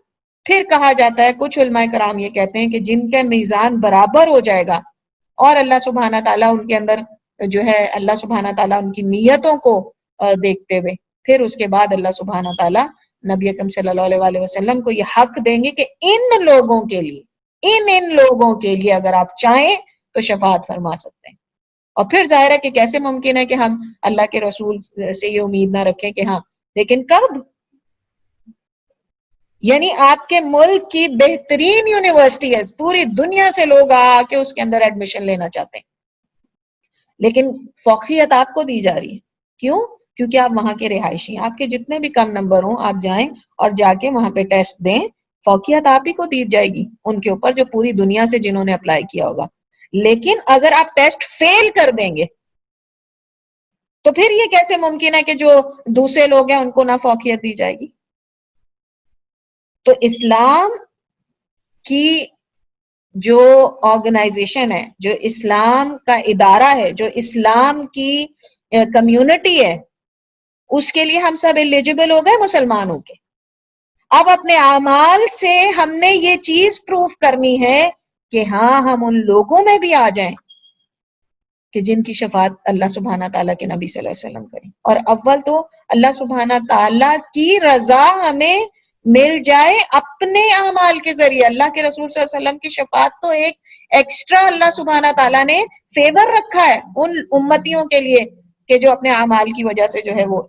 پھر کہا جاتا ہے، کچھ علماء کرام یہ کہتے ہیں کہ جن کا میزان برابر ہو جائے گا اور اللہ سبحانہ تعالیٰ ان کے اندر جو ہے اللہ سبحانہ تعالیٰ ان کی نیتوں کو دیکھتے ہوئے پھر اس کے بعد اللہ سبحانہ تعالیٰ نبی اکرم صلی اللہ علیہ وآلہ وسلم کو یہ حق دیں گے کہ ان لوگوں کے لیے ان لوگوں کے لیے اگر آپ چاہیں تو شفاعت فرما سکتے ہیں۔ اور پھر ظاہر ہے کہ کیسے ممکن ہے کہ ہم اللہ کے رسول سے یہ امید نہ رکھیں کہ ہاں، لیکن کب؟ یعنی آپ کے ملک کی بہترین یونیورسٹی ہے، پوری دنیا سے لوگ آ کے اس کے اندر ایڈمیشن لینا چاہتے ہیں، لیکن فوقیت آپ کو دی جا رہی ہے۔ کیوں؟ کیونکہ آپ وہاں کے رہائشی ہیں، آپ کے جتنے بھی کم نمبر ہوں آپ جائیں اور جا کے وہاں پہ ٹیسٹ دیں، فوقیت آپ ہی کو دی جائے گی ان کے اوپر جو پوری دنیا سے جنہوں نے اپلائی کیا ہوگا۔ لیکن اگر آپ ٹیسٹ فیل کر دیں گے تو پھر یہ کیسے ممکن ہے کہ جو دوسرے لوگ ہیں ان کو نہ فوقیت دی جائے گی؟ تو اسلام کی جو آرگنائزیشن ہے، جو اسلام کا ادارہ ہے، جو اسلام کی کمیونٹی ہے، اس کے لیے ہم سب ایلیجیبل ہو گئے مسلمان ہو کے۔ اب اپنے اعمال سے ہم نے یہ چیز پروف کرنی ہے کہ ہاں ہم ان لوگوں میں بھی آ جائیں کہ جن کی شفاعت اللہ سبحانہ تعالیٰ کے نبی صلی اللہ علیہ وسلم کریں۔ اور اول تو اللہ سبحانہ تعالیٰ کی رضا ہمیں مل جائے اپنے اعمال کے ذریعے۔ اللہ کے رسول صلی اللہ علیہ وسلم کی شفاعت تو ایک ایکسٹرا اللہ سبحانہ تعالیٰ نے فیور رکھا ہے ان امتیوں کے لیے کہ جو اپنے اعمال کی وجہ سے جو ہے وہ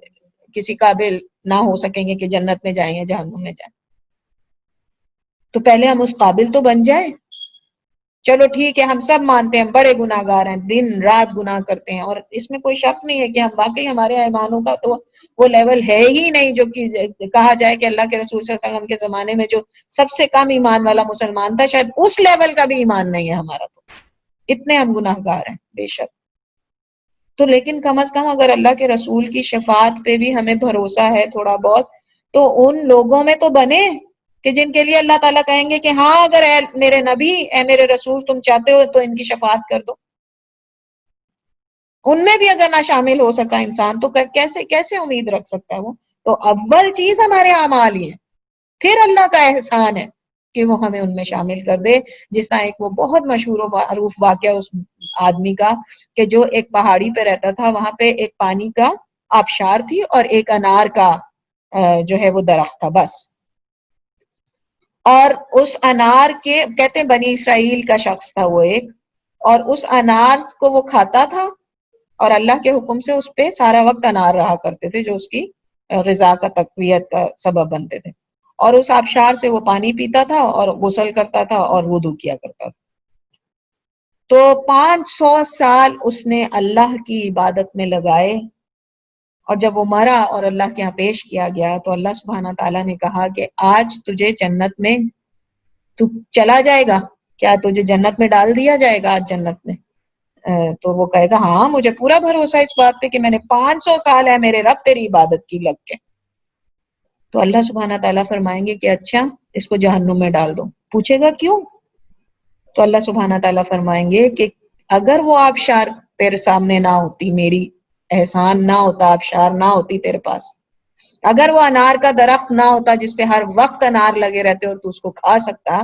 کسی قابل نہ ہو سکیں گے کہ جنت میں جائیں یا جہنم میں جائیں۔ تو پہلے ہم اس قابل تو بن جائیں۔ چلو ٹھیک ہے، ہم سب مانتے ہیں بڑے گناہ گار ہیں، دن رات گناہ کرتے ہیں، اور اس میں کوئی شک نہیں ہے کہ ہم واقعی ہمارے ایمانوں کا تو وہ لیول ہے ہی نہیں جو کہ کہا جائے کہ اللہ کے رسول صلی اللہ علیہ وسلم کے زمانے میں جو سب سے کم ایمان والا مسلمان تھا، شاید اس لیول کا بھی ایمان نہیں ہے ہمارا، تو اتنے ہم گناہ گار ہیں بے شک۔ تو لیکن کم از کم اگر اللہ کے رسول کی شفاعت پہ بھی ہمیں بھروسہ ہے تھوڑا بہت، تو ان لوگوں میں تو بنے کہ جن کے لیے اللہ تعالیٰ کہیں گے کہ ہاں اگر اے میرے نبی، اے میرے رسول تم چاہتے ہو تو ان کی شفاعت کر دو۔ ان میں بھی اگر نہ شامل ہو سکا انسان تو کیسے امید رکھ سکتا ہے وہ؟ تو اول چیز ہمارے اعمال ہی ہیں، پھر اللہ کا احسان ہے کہ وہ ہمیں ان میں شامل کر دے۔ جس طرح ایک وہ بہت مشہور و معروف واقعہ اس آدمی کا کہ جو ایک پہاڑی پہ رہتا تھا، وہاں پہ ایک پانی کا آبشار تھی اور ایک انار کا جو ہے وہ درخت تھا بس۔ اور اس انار کے کہتے ہیں بنی اسرائیل کا شخص تھا وہ ایک، اور اس انار کو وہ کھاتا تھا اور اللہ کے حکم سے اس پہ سارا وقت انار رہا کرتے تھے جو اس کی غذا کا تقویت کا سبب بنتے تھے، اور اس آبشار سے وہ پانی پیتا تھا اور غسل کرتا تھا اور وضو کیا کرتا تھا۔ تو 500 سال اس نے اللہ کی عبادت میں لگائے، اور جب وہ مرا اور اللہ کے یہاں پیش کیا گیا تو اللہ سبحانہ تعالیٰ نے کہا کہ آج تجھے جنت میں تو چلا جائے گا، کیا تجھے جنت میں ڈال دیا جائے گا آج جنت میں؟ تو وہ کہے گا ہاں مجھے پورا بھروسہ اس بات پہ کہ میں نے 500 سال ہے میرے رب تیری عبادت کی لگ کے۔ تو اللہ سبحانہ تعالیٰ فرمائیں گے کہ اچھا اس کو جہنم میں ڈال دو۔ پوچھے گا کیوں؟ تو اللہ سبحانہ تعالیٰ فرمائیں گے کہ اگر وہ آبشار تیرے سامنے نہ ہوتی، میری احسان نہ ہوتا، آبشار نہ ہوتی تیرے پاس، اگر وہ انار کا درخت نہ ہوتا جس پہ ہر وقت انار لگے رہتے اور تو اس کو کھا سکتا،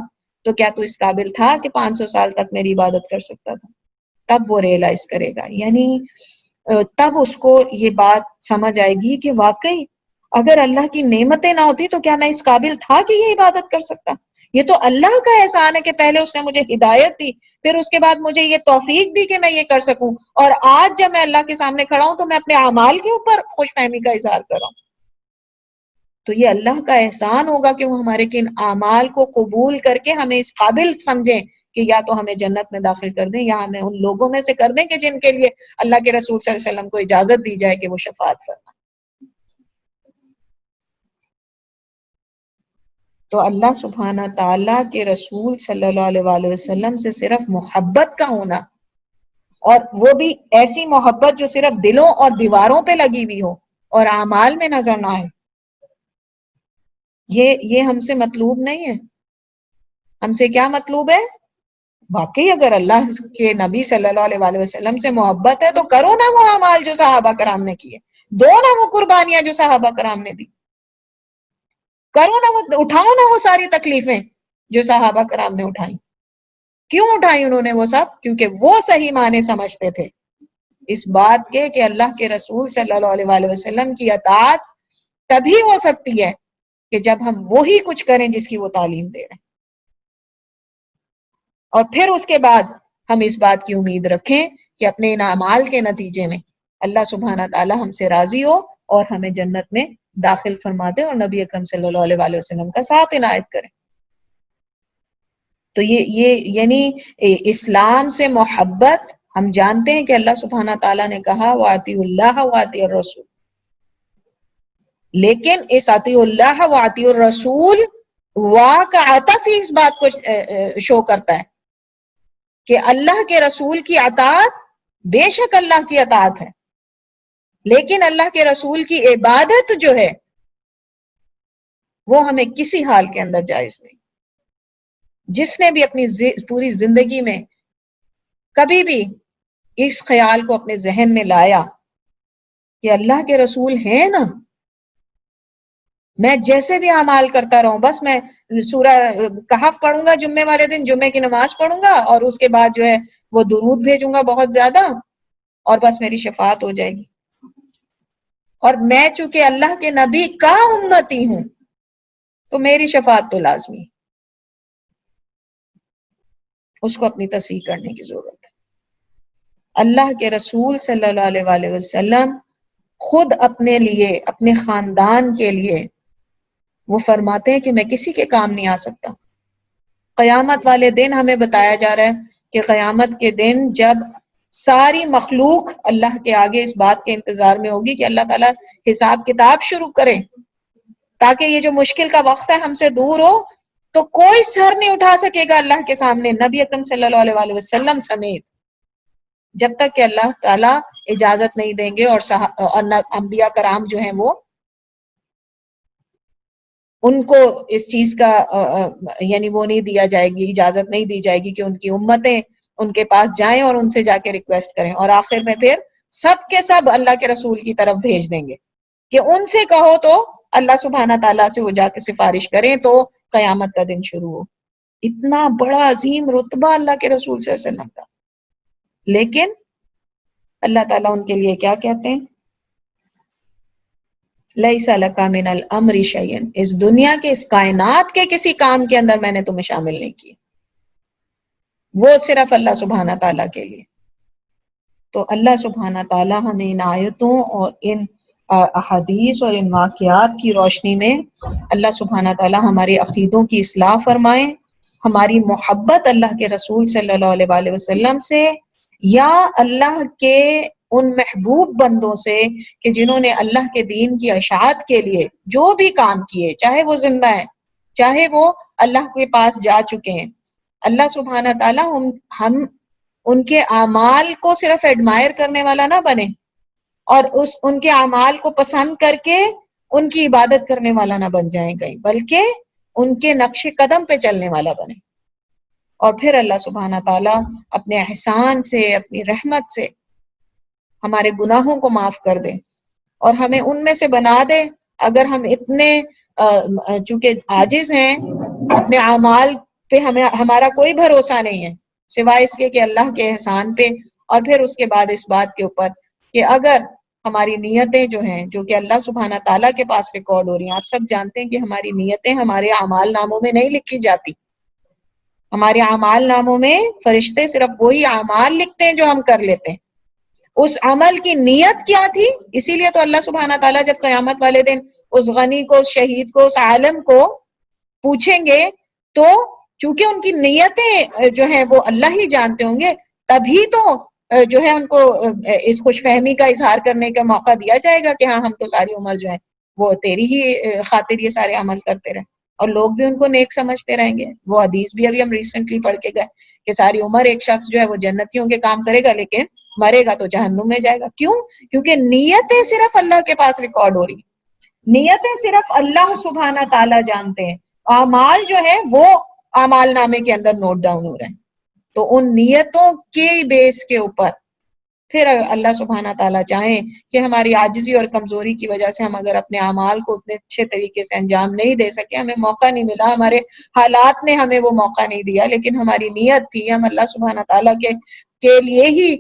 تو کیا تو اس قابل تھا کہ 500 سال تک میری عبادت کر سکتا تھا؟ تب وہ ریئلائز کرے گا، یعنی تب اس کو یہ بات سمجھ آئے گی کہ واقعی اگر اللہ کی نعمتیں نہ ہوتی تو کیا میں اس قابل تھا کہ یہ عبادت کر سکتا؟ یہ تو اللہ کا احسان ہے کہ پہلے اس نے مجھے ہدایت دی، پھر اس کے بعد مجھے یہ توفیق دی کہ میں یہ کر سکوں، اور آج جب میں اللہ کے سامنے کھڑا ہوں تو میں اپنے اعمال کے اوپر خوش فہمی کا اظہار کر رہا ہوں۔ تو یہ اللہ کا احسان ہوگا کہ وہ ہمارے کن اعمال کو قبول کر کے ہمیں اس قابل سمجھیں کہ یا تو ہمیں جنت میں داخل کر دیں یا ہمیں ان لوگوں میں سے کر دیں کہ جن کے لیے اللہ کے رسول صلی اللہ علیہ وسلم کو اجازت دی جائے کہ وہ شفاعت فرمائیں۔ تو اللہ سبحانہ تعالیٰ کے رسول صلی اللہ علیہ وآلہ وسلم سے صرف محبت کا ہونا، اور وہ بھی ایسی محبت جو صرف دلوں اور دیواروں پہ لگی ہوئی ہو اور اعمال میں نظر نہ آئے، یہ ہم سے مطلوب نہیں ہے۔ ہم سے کیا مطلوب ہے؟ واقعی اگر اللہ کے نبی صلی اللہ علیہ وآلہ وسلم سے محبت ہے تو کرو نا وہ اعمال جو صحابہ کرام نے کیے، دو نا وہ قربانیاں جو صحابہ کرام نے دی، کرو نا وہ، اٹھاؤ نا وہ ساری تکلیفیں جو صحابہ کرام نے اٹھائی۔ کیوں اٹھائی انہوں نے وہ سب؟ کیونکہ وہ صحیح معنی سمجھتے تھے اس بات کے کہ اللہ کے رسول صلی اللہ علیہ وآلہ وسلم کی اطاعت تبھی ہو سکتی ہے کہ جب ہم وہی کچھ کریں جس کی وہ تعلیم دے رہے ہیں، اور پھر اس کے بعد ہم اس بات کی امید رکھیں کہ اپنے ان اعمال کے نتیجے میں اللہ سبحانہ تعالی ہم سے راضی ہو اور ہمیں جنت میں داخل فرما دے اور نبی اکرم صلی اللہ علیہ وآلہ وسلم کا ساتھ عنایت کرے۔ تو یہ یعنی اسلام سے محبت، ہم جانتے ہیں کہ اللہ سبحانہ تعالیٰ نے کہا وَأَطِیعُوا اللَّهَ وَأَطِیعُوا الرَّسُولَ، لیکن اس اطیع اللہ و اطیع الرسول وا کا عطف ہی اس بات کو شو کرتا ہے کہ اللہ کے رسول کی اطاعت بے شک اللہ کی اطاعت ہے، لیکن اللہ کے رسول کی عبادت جو ہے وہ ہمیں کسی حال کے اندر جائز نہیں۔ جس نے بھی اپنی پوری زندگی میں کبھی بھی اس خیال کو اپنے ذہن میں لایا کہ اللہ کے رسول ہیں نا، میں جیسے بھی اعمال کرتا رہوں، بس میں سورہ کہف پڑھوں گا جمعے والے دن، جمعے کی نماز پڑھوں گا اور اس کے بعد جو ہے وہ درود بھیجوں گا بہت زیادہ اور بس میری شفاعت ہو جائے گی، اور میں چونکہ اللہ کے نبی کا امتی ہوں تو میری شفاعت تو لازمی ہے، اس کو اپنی تصحیح کرنے کی ضرورت ہے۔ اللہ کے رسول صلی اللہ علیہ وآلہ وسلم خود اپنے لیے، اپنے خاندان کے لیے وہ فرماتے ہیں کہ میں کسی کے کام نہیں آ سکتا۔ قیامت والے دن ہمیں بتایا جا رہا ہے کہ قیامت کے دن جب ساری مخلوق اللہ کے آگے اس بات کے انتظار میں ہوگی کہ اللہ تعالیٰ حساب کتاب شروع کرے تاکہ یہ جو مشکل کا وقت ہے ہم سے دور ہو، تو کوئی سر نہیں اٹھا سکے گا اللہ کے سامنے، نبی اکرم صلی اللہ علیہ وآلہ وسلم سمیت، جب تک کہ اللہ تعالیٰ اجازت نہیں دیں گے اور انبیاء کرام جو ہیں وہ ان کو اس چیز کا یعنی وہ نہیں دیا جائے گی، اجازت نہیں دی جائے گی کہ ان کی امتیں ان کے پاس جائیں اور ان سے جا کے ریکویسٹ کریں، اور آخر میں پھر سب کے سب اللہ کے رسول کی طرف بھیج دیں گے کہ ان سے کہو تو اللہ سبحانہ تعالیٰ سے وہ جا کے سفارش کریں تو قیامت کا دن شروع ہو۔ اتنا بڑا عظیم رتبہ اللہ کے رسول صلی اللہ علیہ وسلم کا، لیکن اللہ تعالیٰ ان کے لیے کیا کہتے ہیں؟ لیس لک من الامر شیئا، اس دنیا کے، اس کائنات کے کسی کام کے اندر میں نے تمہیں شامل نہیں کیا، وہ صرف اللہ سبحانہ تعالیٰ کے لیے۔ تو اللہ سبحانہ تعالیٰ ہمیں ان آیتوں اور ان احادیث اور ان واقعات کی روشنی میں اللہ سبحانہ تعالیٰ ہمارے عقیدوں کی اصلاح فرمائیں، ہماری محبت اللہ کے رسول صلی اللہ علیہ وآلہ وسلم سے یا اللہ کے ان محبوب بندوں سے کہ جنہوں نے اللہ کے دین کی اشاعت کے لیے جو بھی کام کیے، چاہے وہ زندہ ہیں چاہے وہ اللہ کے پاس جا چکے ہیں، اللہ سبحانہ تعالیٰ ہم ان کے اعمال کو صرف ایڈمائر کرنے والا نہ بنے اور ان کے اعمال کو پسند کر کے ان کی عبادت کرنے والا نہ بن جائیں کہیں، بلکہ ان کے نقش قدم پہ چلنے والا بنے، اور پھر اللہ سبحانہ تعالیٰ اپنے احسان سے، اپنی رحمت سے ہمارے گناہوں کو معاف کر دے اور ہمیں ان میں سے بنا دے۔ اگر ہم اتنے چونکہ عاجز ہیں، اپنے اعمال پہ ہمارا کوئی بھروسہ نہیں ہے سوائے اس کے کہ اللہ کے احسان پہ، اور پھر اس کے بعد اس بات کے اوپر کہ اگر ہماری نیتیں جو ہیں جو کہ اللہ سبحانہ تعالیٰ کے پاس ریکارڈ ہو رہی ہیں، آپ سب جانتے ہیں کہ ہماری نیتیں ہمارے اعمال ناموں میں نہیں لکھی جاتی، ہمارے اعمال ناموں میں فرشتے صرف وہی اعمال لکھتے ہیں جو ہم کر لیتے ہیں، اس عمل کی نیت کیا تھی۔ اسی لیے تو اللہ سبحانہ تعالیٰ جب قیامت والے دن اس غنی کو، اس شہید کو، اس عالم کو پوچھیں گے تو چونکہ ان کی نیتیں جو ہیں وہ اللہ ہی جانتے ہوں گے، تبھی تو جو ہے ان کو اس خوش فہمی کا اظہار کرنے کا موقع دیا جائے گا کہ ہاں ہم تو ساری عمر جو ہے وہ تیری ہی خاطر یہ سارے عمل کرتے رہے، اور لوگ بھی ان کو نیک سمجھتے رہیں گے۔ وہ حدیث بھی ابھی ہم ریسنٹلی پڑھ کے گئے کہ ساری عمر ایک شخص جو ہے وہ جنتیوں کے کام کرے گا لیکن مرے گا تو جہنم میں جائے گا۔ کیوں؟ کیونکہ نیتیں صرف اللہ کے پاس ریکارڈ ہو رہی، نیتیں صرف اللہ سبحانہ تعالیٰ جانتے ہیں، اعمال جو ہے وہ اعمال نامے کے اندر نوٹ ڈاؤن ہو رہے ہیں۔ تو ان نیتوں کے بیس کے اوپر پھر اللہ سبحانہ تعالیٰ چاہیں کہ ہماری عاجزی اور کمزوری کی وجہ سے ہم اگر اپنے اعمال کو اتنے اچھے طریقے سے انجام نہیں دے سکے، ہمیں موقع نہیں ملا، ہمارے حالات نے ہمیں وہ موقع نہیں دیا، لیکن ہماری نیت تھی، ہم اللہ سبحانہ تعالیٰ کے لیے ہی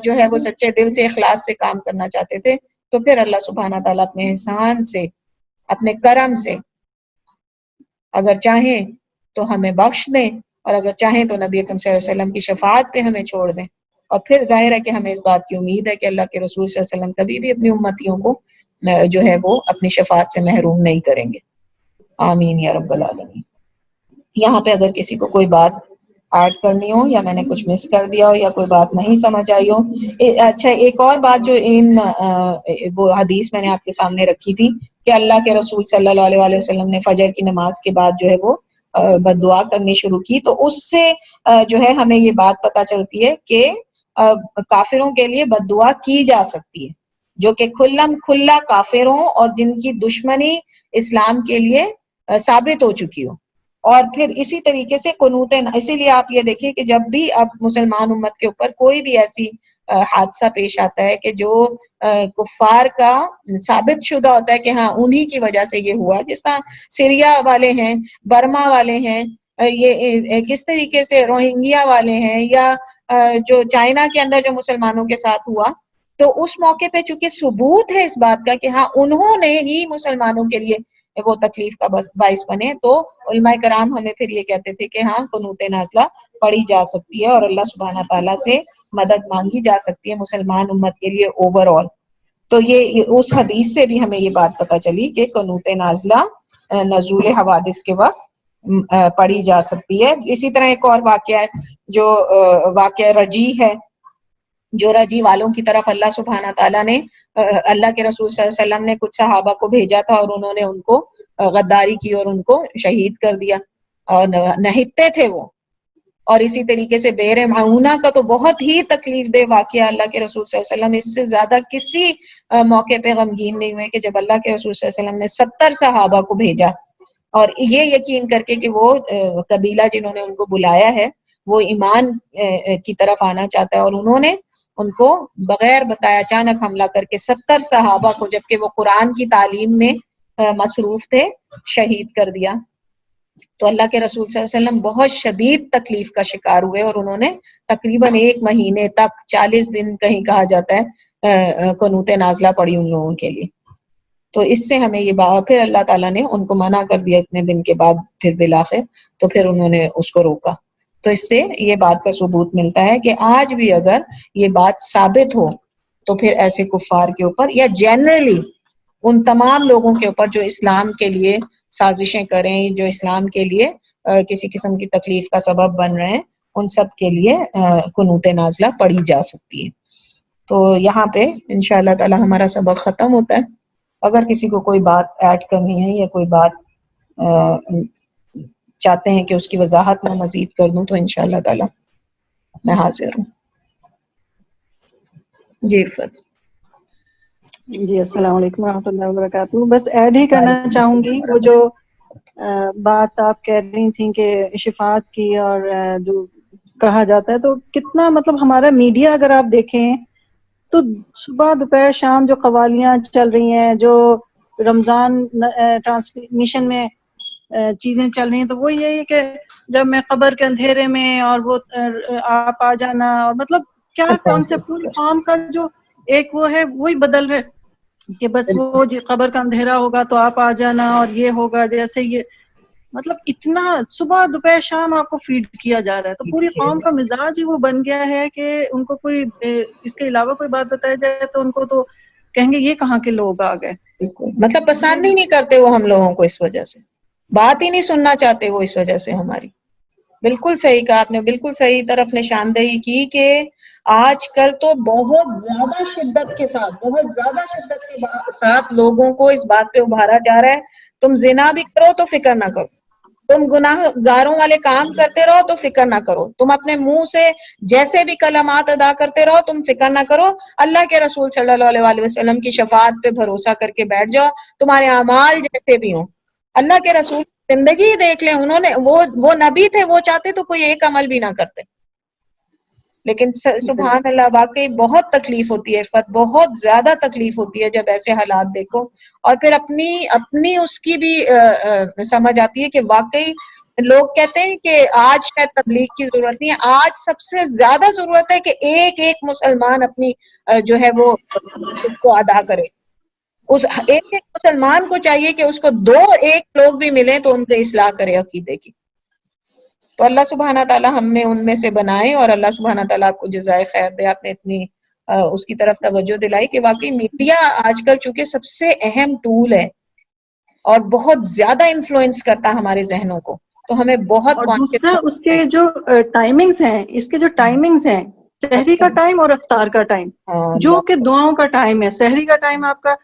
جو ہے وہ سچے دل سے اخلاص سے کام کرنا چاہتے تھے، تو پھر اللہ سبحانہ تعالیٰ اپنے احسان سے، اپنے کرم سے اگر چاہیں تو ہمیں بخش دیں، اور اگر چاہیں تو نبی اکرم صلی اللہ علیہ وسلم کی شفاعت پہ ہمیں چھوڑ دیں. اور پھر ظاہر ہے کہ ہمیں اس بات کی امید ہے کہ اللہ کے رسول صلی اللہ علیہ وسلم کبھی بھی اپنی امتیوں کو جو ہے وہ اپنی شفاعت سے محروم نہیں کریں گے. آمین یا رب العالمین. یہاں پہ اگر کسی کو کوئی بات ایڈ کرنی ہو یا میں نے کچھ مس کر دیا ہو یا کوئی بات نہیں سمجھ آئی ہو. اچھا، ایک اور بات جو وہ حدیث میں نے آپ کے سامنے رکھی تھی کہ اللہ کے رسول صلی اللہ علیہ وسلم نے فجر کی نماز کے بعد جو ہے وہ بد دعا کرنی شروع کی، تو اس سے جو ہے ہمیں یہ بات پتہ چلتی ہے کہ کافروں کے لیے بد دعا کی جا سکتی ہے، جو کہ کھلم کھلا کافروں اور جن کی دشمنی اسلام کے لیے ثابت ہو چکی ہو. اور پھر اسی طریقے سے قنوت، اسی لیے آپ یہ دیکھیں کہ جب بھی اب مسلمان امت کے اوپر کوئی بھی ایسی حادثہ پیش آتا ہے کہ جو کفار کا ثابت شدہ ہوتا ہے کہ ہاں انہی کی وجہ سے یہ ہوا، جس طرح سیریا والے ہیں، برما والے ہیں، یہ کس طریقے سے روہنگیا والے ہیں، یا جو چائنا کے اندر جو مسلمانوں کے ساتھ ہوا، تو اس موقع پہ چونکہ ثبوت ہے اس بات کا کہ ہاں انہوں نے ہی مسلمانوں کے لیے وہ تکلیف کا باعث بنے، تو علماء کرام ہمیں پھر یہ کہتے تھے کہ ہاں قنوت نازلہ پڑھی جا سکتی ہے اور اللہ سبحانہ تعالیٰ سے مدد مانگی جا سکتی ہے مسلمان امت کے لیے اوور آل. تو یہ اس حدیث سے بھی ہمیں یہ بات پتہ چلی کہ قنوت نازلہ نزول حوادث کے وقت پڑھی جا سکتی ہے. اسی طرح ایک اور واقعہ ہے جو واقعہ رجی ہے، جو رجی والوں کی طرف اللہ سبحانہ تعالیٰ نے اللہ کے رسول صلی اللہ علیہ وسلم نے کچھ صحابہ کو بھیجا تھا اور انہوں نے ان کو غداری کی اور ان کو شہید کر دیا، اور نہتے تھے وہ. اور اسی طریقے سے بئر معونہ کا تو بہت ہی تکلیف دہ واقعہ، اللہ کے رسول صلی اللہ علیہ وسلم اس سے زیادہ کسی موقع پہ غمگین نہیں ہوئے کہ جب اللہ کے رسول صلی اللہ علیہ وسلم نے 70 صحابہ کو بھیجا، اور یہ یقین کر کے کہ وہ قبیلہ جنہوں نے ان کو بلایا ہے وہ ایمان کی طرف آنا چاہتا ہے، اور انہوں نے ان کو بغیر بتایا اچانک حملہ کر کے 70 صحابہ کو، جبکہ وہ قرآن کی تعلیم میں مصروف تھے، شہید کر دیا. تو اللہ کے رسول صلی اللہ علیہ وسلم بہت شدید تکلیف کا شکار ہوئے، اور انہوں نے تقریباً 1 مہینے تک 40 دن کہیں کہا جاتا ہے قنوت نازلہ پڑی ان لوگوں کے لیے. تو اس سے ہمیں یہ بات، پھر اللہ تعالیٰ نے ان کو منع کر دیا اتنے دن کے بعد، پھر بالآخر تو پھر انہوں نے اس کو روکا. تو اس سے یہ بات کا ثبوت ملتا ہے کہ آج بھی اگر یہ بات ثابت ہو تو پھر ایسے کفار کے اوپر یا جنرلی ان تمام لوگوں کے اوپر جو اسلام کے لیے سازشیں کریں، جو اسلام کے لیے کسی قسم کی تکلیف کا سبب بن رہے ہیں، ان سب کے لیے قنوت نازلہ پڑھی جا سکتی ہے. تو یہاں پہ انشاءاللہ تعالی ہمارا سبق ختم ہوتا ہے. اگر کسی کو کوئی بات ایڈ کرنی ہے یا کوئی بات چاہتے ہیں کہ اس کی وضاحت میں مزید کر دوں تو انشاءاللہ تعالی میں حاضر ہوں. جی جی السلام علیکم ورحمۃ اللہ وبرکاتہ. بس ایڈ ہی کرنا چاہوں گی وہ جو بات آپ کہہ رہی تھیں کہ شفاعت کی اور جو کہا جاتا ہے، تو کتنا مطلب ہمارا میڈیا اگر آپ دیکھیں تو صبح دوپہر شام جو قوالیاں چل رہی ہیں، جو رمضان ٹرانسمیشن میں چیزیں چل رہی ہیں، تو وہ یہی ہے کہ جب میں قبر کے اندھیرے میں اور وہ آپ آ جانا، اور مطلب کیا کانسیپٹ پوری قوم کا جو ایک وہ ہے وہی بدل رہے کہ بس وہ قبر کا اندھیرا ہوگا تو آپ آ جانا اور یہ ہوگا، جیسے یہ مطلب اتنا صبح دوپہر شام آپ کو فیڈ کیا جا رہا ہے. تو پوری قوم کا مزاج ہی وہ بن گیا ہے کہ ان کو کوئی اس کے علاوہ کوئی بات بتائی جائے تو ان کو تو کہیں گے یہ کہاں کے لوگ آ گئے. مطلب پسند ہی نہیں کرتے وہ ہم لوگوں کو، اس وجہ سے بات ہی نہیں سننا چاہتے وہ اس وجہ سے ہماری. بالکل صحیح کہا آپ نے، بالکل صحیح طرف نشاندہی کی کہ آج کل تو بہت زیادہ شدت کے ساتھ لوگوں کو اس بات پہ ابھارا جا رہا ہے تم زنا بھی کرو تو فکر نہ کرو، تم گناہ گاروں والے کام کرتے رہو تو فکر نہ کرو، تم اپنے منہ سے جیسے بھی کلمات ادا کرتے رہو تم فکر نہ کرو، اللہ کے رسول صلی اللہ علیہ وسلم کی شفاعت پہ بھروسہ کر کے بیٹھ جاؤ، تمہارے اعمال جیسے بھی ہوں. اللہ کے رسول زندگی دیکھ لیں، انہوں نے وہ نبی تھے، وہ چاہتے تو کوئی ایک عمل بھی نہ کرتے. لیکن سبحان اللہ واقعی بہت تکلیف ہوتی ہے عفت، بہت زیادہ تکلیف ہوتی ہے جب ایسے حالات دیکھو، اور پھر اپنی اس کی بھی سمجھ آتی ہے کہ واقعی لوگ کہتے ہیں کہ آج شاید تبلیغ کی ضرورت نہیں ہے، آج سب سے زیادہ ضرورت ہے کہ ایک ایک مسلمان اپنی جو ہے وہ اس کو ادا کرے. اس ایک ایک مسلمان کو چاہیے کہ اس کو دو ایک لوگ بھی ملیں تو ان کی اصلاح کرے عقیدے کی. تو اللہ سبحانہ تعالیٰ ہم میں ان میں سے بنائے، اور اللہ سبحانہ تعالیٰ آپ کو جزائے خیر دے. آپ نے اتنی اس کی طرف توجہ دلائی کہ واقعی میڈیا آج کل چونکہ سب سے اہم ٹول ہے اور بہت زیادہ انفلوئنس کرتا ہے ہمارے ذہنوں کو، تو ہمیں بہت اور دوسرا کانشیس اس کے جو ٹائمنگز ہیں، اس کے جو ٹائمنگز ہیں، سحری کا ٹائم اور افطار کا ٹائم، جو کہ دعاؤں کا ٹائم ہے. سحری کا ٹائم آپ کا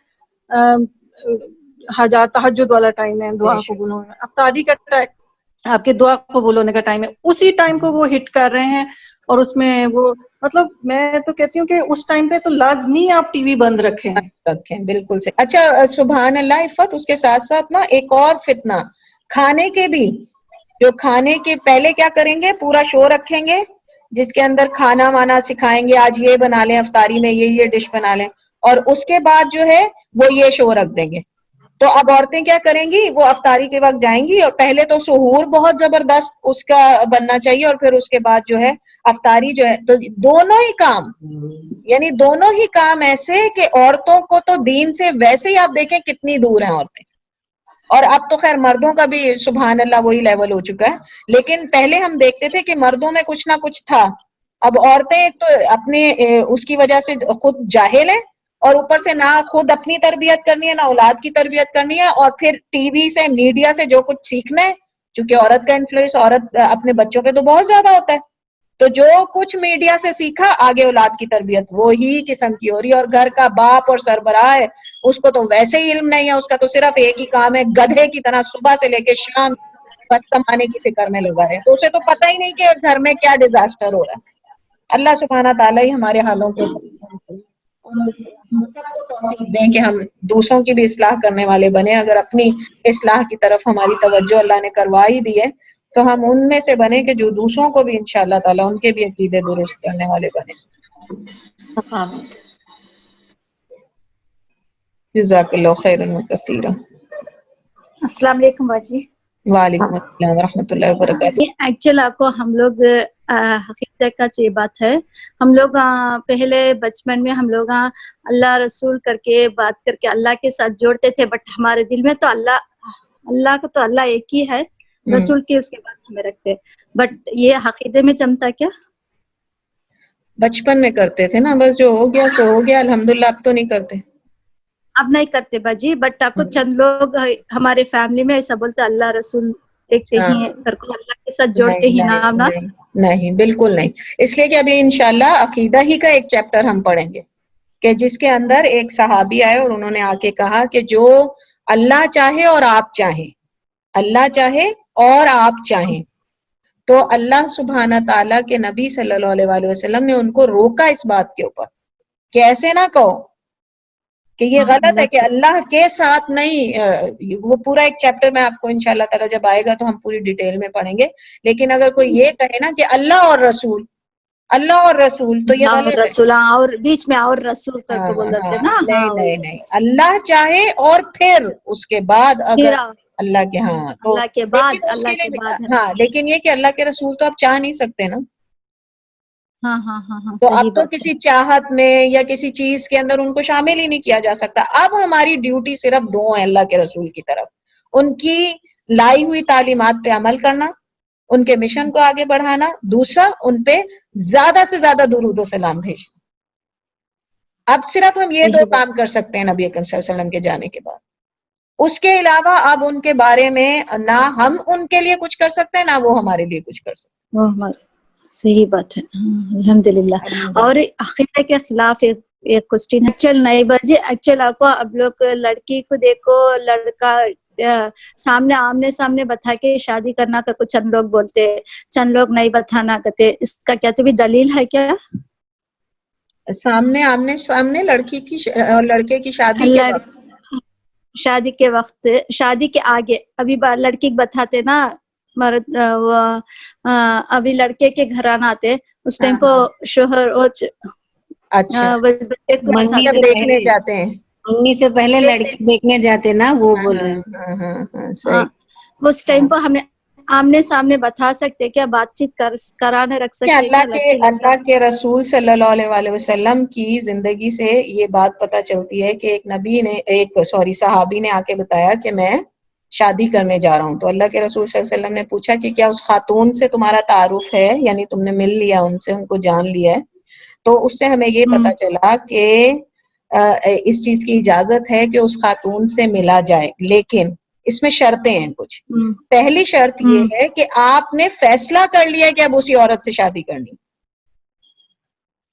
حاجات تہجد والا ٹائم ہے، دعا قبول ہونا. افطاری کا ٹائم آپ کے دعا قبول ہونے کا ٹائم ہے. اسی ٹائم کو وہ ہٹ کر رہے ہیں، اور اس میں وہ مطلب میں تو کہتی ہوں کہ اس ٹائم پہ تو لازمی آپ ٹی وی بند رکھیں. بالکل سے. اچھا سبحان اللہ عفت، اس کے ساتھ ساتھ نا ایک اور فتنہ کھانے کے بھی، جو کھانے کے پہلے کیا کریں گے، پورا شو رکھیں گے جس کے اندر کھانا وانا سکھائیں گے، آج یہ بنا لیں افطاری میں، یہ ڈش بنا لیں، اور اس کے بعد جو ہے وہ یہ شو رکھ دیں گے. تو اب عورتیں کیا کریں گی، وہ افطاری کے وقت جائیں گی، اور پہلے تو سحور بہت زبردست اس کا بننا چاہیے، اور پھر اس کے بعد جو ہے افطاری جو ہے. تو دونوں ہی کام، یعنی دونوں ہی کام ایسے کہ عورتوں کو تو دین سے ویسے ہی آپ دیکھیں کتنی دور ہیں عورتیں. اور اب تو خیر مردوں کا بھی سبحان اللہ وہی لیول ہو چکا ہے، لیکن پہلے ہم دیکھتے تھے کہ مردوں میں کچھ نہ کچھ تھا. اب عورتیں ایک تو اپنے اس کی وجہ سے خود جاہل ہیں، اور اوپر سے نہ خود اپنی تربیت کرنی ہے، نہ اولاد کی تربیت کرنی ہے، اور پھر ٹی وی سے میڈیا سے جو کچھ سیکھنا ہے، چونکہ عورت کا انفلوئنس عورت اپنے بچوں پہ تو بہت زیادہ ہوتا ہے، تو جو کچھ میڈیا سے سیکھا آگے اولاد کی تربیت وہی قسم کی ہو رہی ہے. اور گھر کا باپ اور سربراہ ہے، اس کو تو ویسے ہی علم نہیں ہے، اس کا تو صرف ایک ہی کام ہے، گدھے کی طرح صبح سے لے کے شام بس کمانے کی فکر میں لگا رہے، تو اسے تو پتہ ہی نہیں کہ گھر میں کیا ڈیزاسٹر ہو رہا ہے. اللہ سبحانہ تعالیٰ ہی ہمارے حالوں کو دیں کہ ہم دوسروں کی بھی اصلاح کرنے والے بنے. اگر اپنی اصلاح کی طرف ہماری توجہ اللہ نے کروا ہی دی ہے تو ہم ان میں سے بنے کہ جو دوسروں کو بھی انشاءاللہ تعالیٰ ان کے بھی عقیدے درست کرنے والے بنے. جزاک اللہ خیرا کثیرا. السلام علیکم باجی. وعلیکم السلام ورحمۃ اللہ وبرکاتہ. ایکچوئل آپ کو ہم لوگ حقیقت کا یہ بات ہے، ہم لوگ پہلے بچپن میں ہم لوگ اللہ رسول کر کے بات کر کے اللہ کے ساتھ جوڑتے تھے، بٹ ہمارے دل میں تو اللہ کو تو اللہ ایک ہی ہے، رسول کی اس کے بعد ہمیں رکھتے، بٹ یہ عقیدے میں جمتا کیا؟ بچپن میں کرتے تھے نا، بس جو ہو گیا سو ہو گیا، الحمدللہ اب تو نہیں کرتے. اب نہیں کرتے باجی، بٹ آپ کو چند لوگ ہمارے فیملی میں ایسا بولتے اللہ رسول دیکھتے ہی ہیں، گھر کو اللہ کے ساتھ جوڑتے ہی نام نا. نہیں بالکل نہیں، اس لیے کہ ابھی انشاءاللہ عقیدہ ہی کا ایک چیپٹر ہم پڑھیں گے کہ جس کے اندر ایک صحابی آئے اور انہوں نے آ کے کہا کہ جو اللہ چاہے اور آپ چاہیں، اللہ چاہے اور آپ چاہیں، تو اللہ سبحانہ تعالیٰ کے نبی صلی اللہ علیہ وآلہ وسلم نے ان کو روکا اس بات کے اوپر کہ ایسے نہ کہو کہ یہ غلط ہے کہ اللہ کے ساتھ نہیں. وہ پورا ایک چیپٹر میں آپ کو انشاءاللہ تعالیٰ جب آئے گا تو ہم پوری ڈیٹیل میں پڑھیں گے. لیکن اگر کوئی یہ کہے نا کہ اللہ اور رسول، اللہ اور رسول، تو یہ غلط ہے. رسول اور بیچ میں اور رسول کر کے بول دیتے نا. نہیں نہیں نہیں، اللہ چاہے اور پھر اس کے بعد اگر اللہ کے تو اللہ کے بعد، لیکن اس اللہ کے کے لیے بعد لیکن یہ کہ اللہ کے رسول تو آپ چاہ نہیں سکتے نا. ہاں ہاں ہاں ہاں، تو اب صحیح تو بات ہے. کسی چاہت میں یا کسی چیز کے اندر ان کو شامل ہی نہیں کیا جا سکتا. اب ہماری ڈیوٹی صرف دو ہیں اللہ کے رسول کی طرف، ان کی لائی ہوئی تعلیمات پہ عمل کرنا، ان کے مشن کو آگے بڑھانا، دوسرا ان پہ زیادہ سے زیادہ درود و سلام بھیجنا. اب صرف ہم یہ دو کام کر سکتے ہیں نبی اکرم صلی اللہ علیہ وسلم کے جانے کے بعد. اس کے علاوہ اب ان کے بارے میں نہ ہم ان کے لیے کچھ کر سکتے ہیں نہ وہ ہمارے لیے کچھ کر سکتے ہیں. صحیح بات ہے، الحمدللہ. اور عقیدہ کے خلاف ایک کوسچن ہے. ایکچوئل نہیں باجی، ایکچوئل آپ کو اب لوگ لڑکی کو دیکھو، لڑکا سامنے آمنے سامنے بتا کے شادی کرنا کا کچھ چند لوگ بولتے، چند لوگ نہیں بتانا کہتے. اس کا کیا تو بھی دلیل ہے کیا؟ سامنے آمنے سامنے لڑکی کی اور لڑکے کی شادی کے وقت، شادی کے وقت، شادی کے آگے ابھی لڑکی بتاتے نا مرد ابھی لڑکے کے گھرانا آتے اس ٹائم کو شوہر اچھا بچے کو منگنی جب سے دیکھنے پہلے جاتے ہیں. منگنی سے پہلے لڑکی دیکھنے جاتے نا وہ بول رہے ہیں. ہاں صحیح. اس ٹائم کو ہم نے آمنے سامنے بتا سکتے کیا بات چیت کرانے رکھ کہ سکتے کیا اللہ کے رسول صلی اللہ علیہ وسلم کی زندگی سے یہ بات پتہ چلتی ہے کہ ایک صحابی نے آ کے بتایا کہ میں شادی کرنے جا رہا ہوں. تو اللہ کے رسول صلی اللہ علیہ وسلم نے پوچھا کہ کیا اس خاتون سے تمہارا تعارف ہے, یعنی تم نے مل لیا ان سے, ان کو جان لیا ہے؟ تو اس سے ہمیں یہ پتہ چلا کہ اس چیز کی اجازت ہے کہ اس خاتون سے ملا جائے, لیکن اس میں شرطیں ہیں کچھ. پہلی شرط یہ ہے کہ آپ نے فیصلہ کر لیا کہ اب اسی عورت سے شادی کرنی.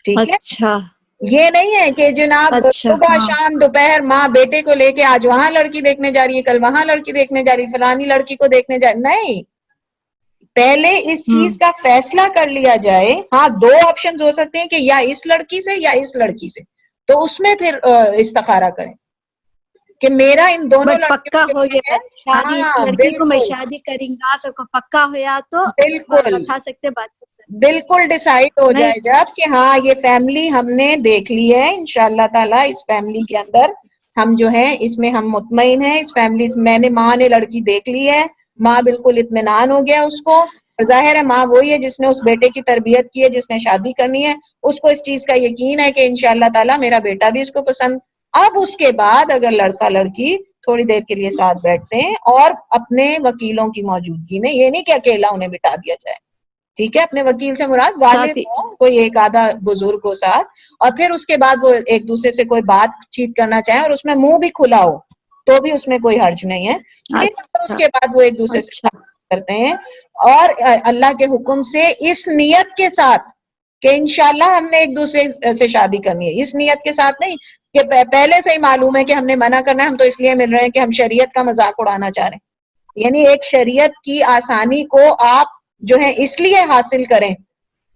ٹھیک ہے, اچھا یہ نہیں ہے کہ جناب صبح شام دوپہر ماں بیٹے کو لے کے آج وہاں لڑکی دیکھنے جا رہی ہے, کل وہاں لڑکی دیکھنے جا رہی ہے, فلانی لڑکی کو دیکھنے جا رہی. نہیں, پہلے اس چیز کا فیصلہ کر لیا جائے. ہاں, دو آپشنز ہو سکتے ہیں کہ یا اس لڑکی سے یا اس لڑکی سے, تو اس میں پھر استخارہ کریں کہ میرا ان دونوں پکا ہو لڑکیوں گیا شادی اس لڑکی کو میں شادی کریں گا تو پکا ہوا تو بالکل بتا سکتے بات سکتے. بالکل ڈیسائیڈ ہو جائے جب کہ ہاں یہ فیملی ہم نے دیکھ لی ہے, انشاءاللہ تعالی اس فیملی کے اندر ہم جو ہیں اس میں ہم مطمئن ہیں, اس فیملی میں نے ماں نے لڑکی دیکھ لی ہے, ماں بالکل اطمینان ہو گیا اس کو, اور ظاہر ہے ماں وہی ہے جس نے اس بیٹے کی تربیت کی ہے, جس نے شادی کرنی ہے, اس کو اس چیز کا یقین ہے کہ انشاءاللہ تعالی میرا بیٹا بھی اس کو پسند. اب اس کے بعد اگر لڑکا لڑکی تھوڑی دیر کے لیے ساتھ بیٹھتے ہیں اور اپنے وکیلوں کی موجودگی میں, یہ نہیں کہ اکیلا انہیں بٹھا دیا جائے, ٹھیک ہے, اپنے وکیل سے مراد والد ہو, کوئی ایک آدھا بزرگ ہو ساتھ, اور پھر اس کے بعد وہ ایک دوسرے سے کوئی بات چیت کرنا چاہیں اور اس میں منہ بھی کھلا ہو تو بھی اس میں کوئی حرج نہیں ہے. پھر اس کے بعد وہ ایک دوسرے سے بات کرتے ہیں اور اللہ کے حکم سے اس نیت کے ساتھ کہ انشاءاللہ ہم نے ایک دوسرے سے شادی کرنی ہے. اس نیت کے ساتھ نہیں کہ پہلے سے ہی معلوم ہے کہ ہم نے منع کرنا ہے, ہم تو اس لیے مل رہے ہیں کہ ہم شریعت کا مذاق اڑانا چاہ رہے ہیں. یعنی ایک شریعت کی آسانی کو آپ جو ہے اس لیے حاصل کریں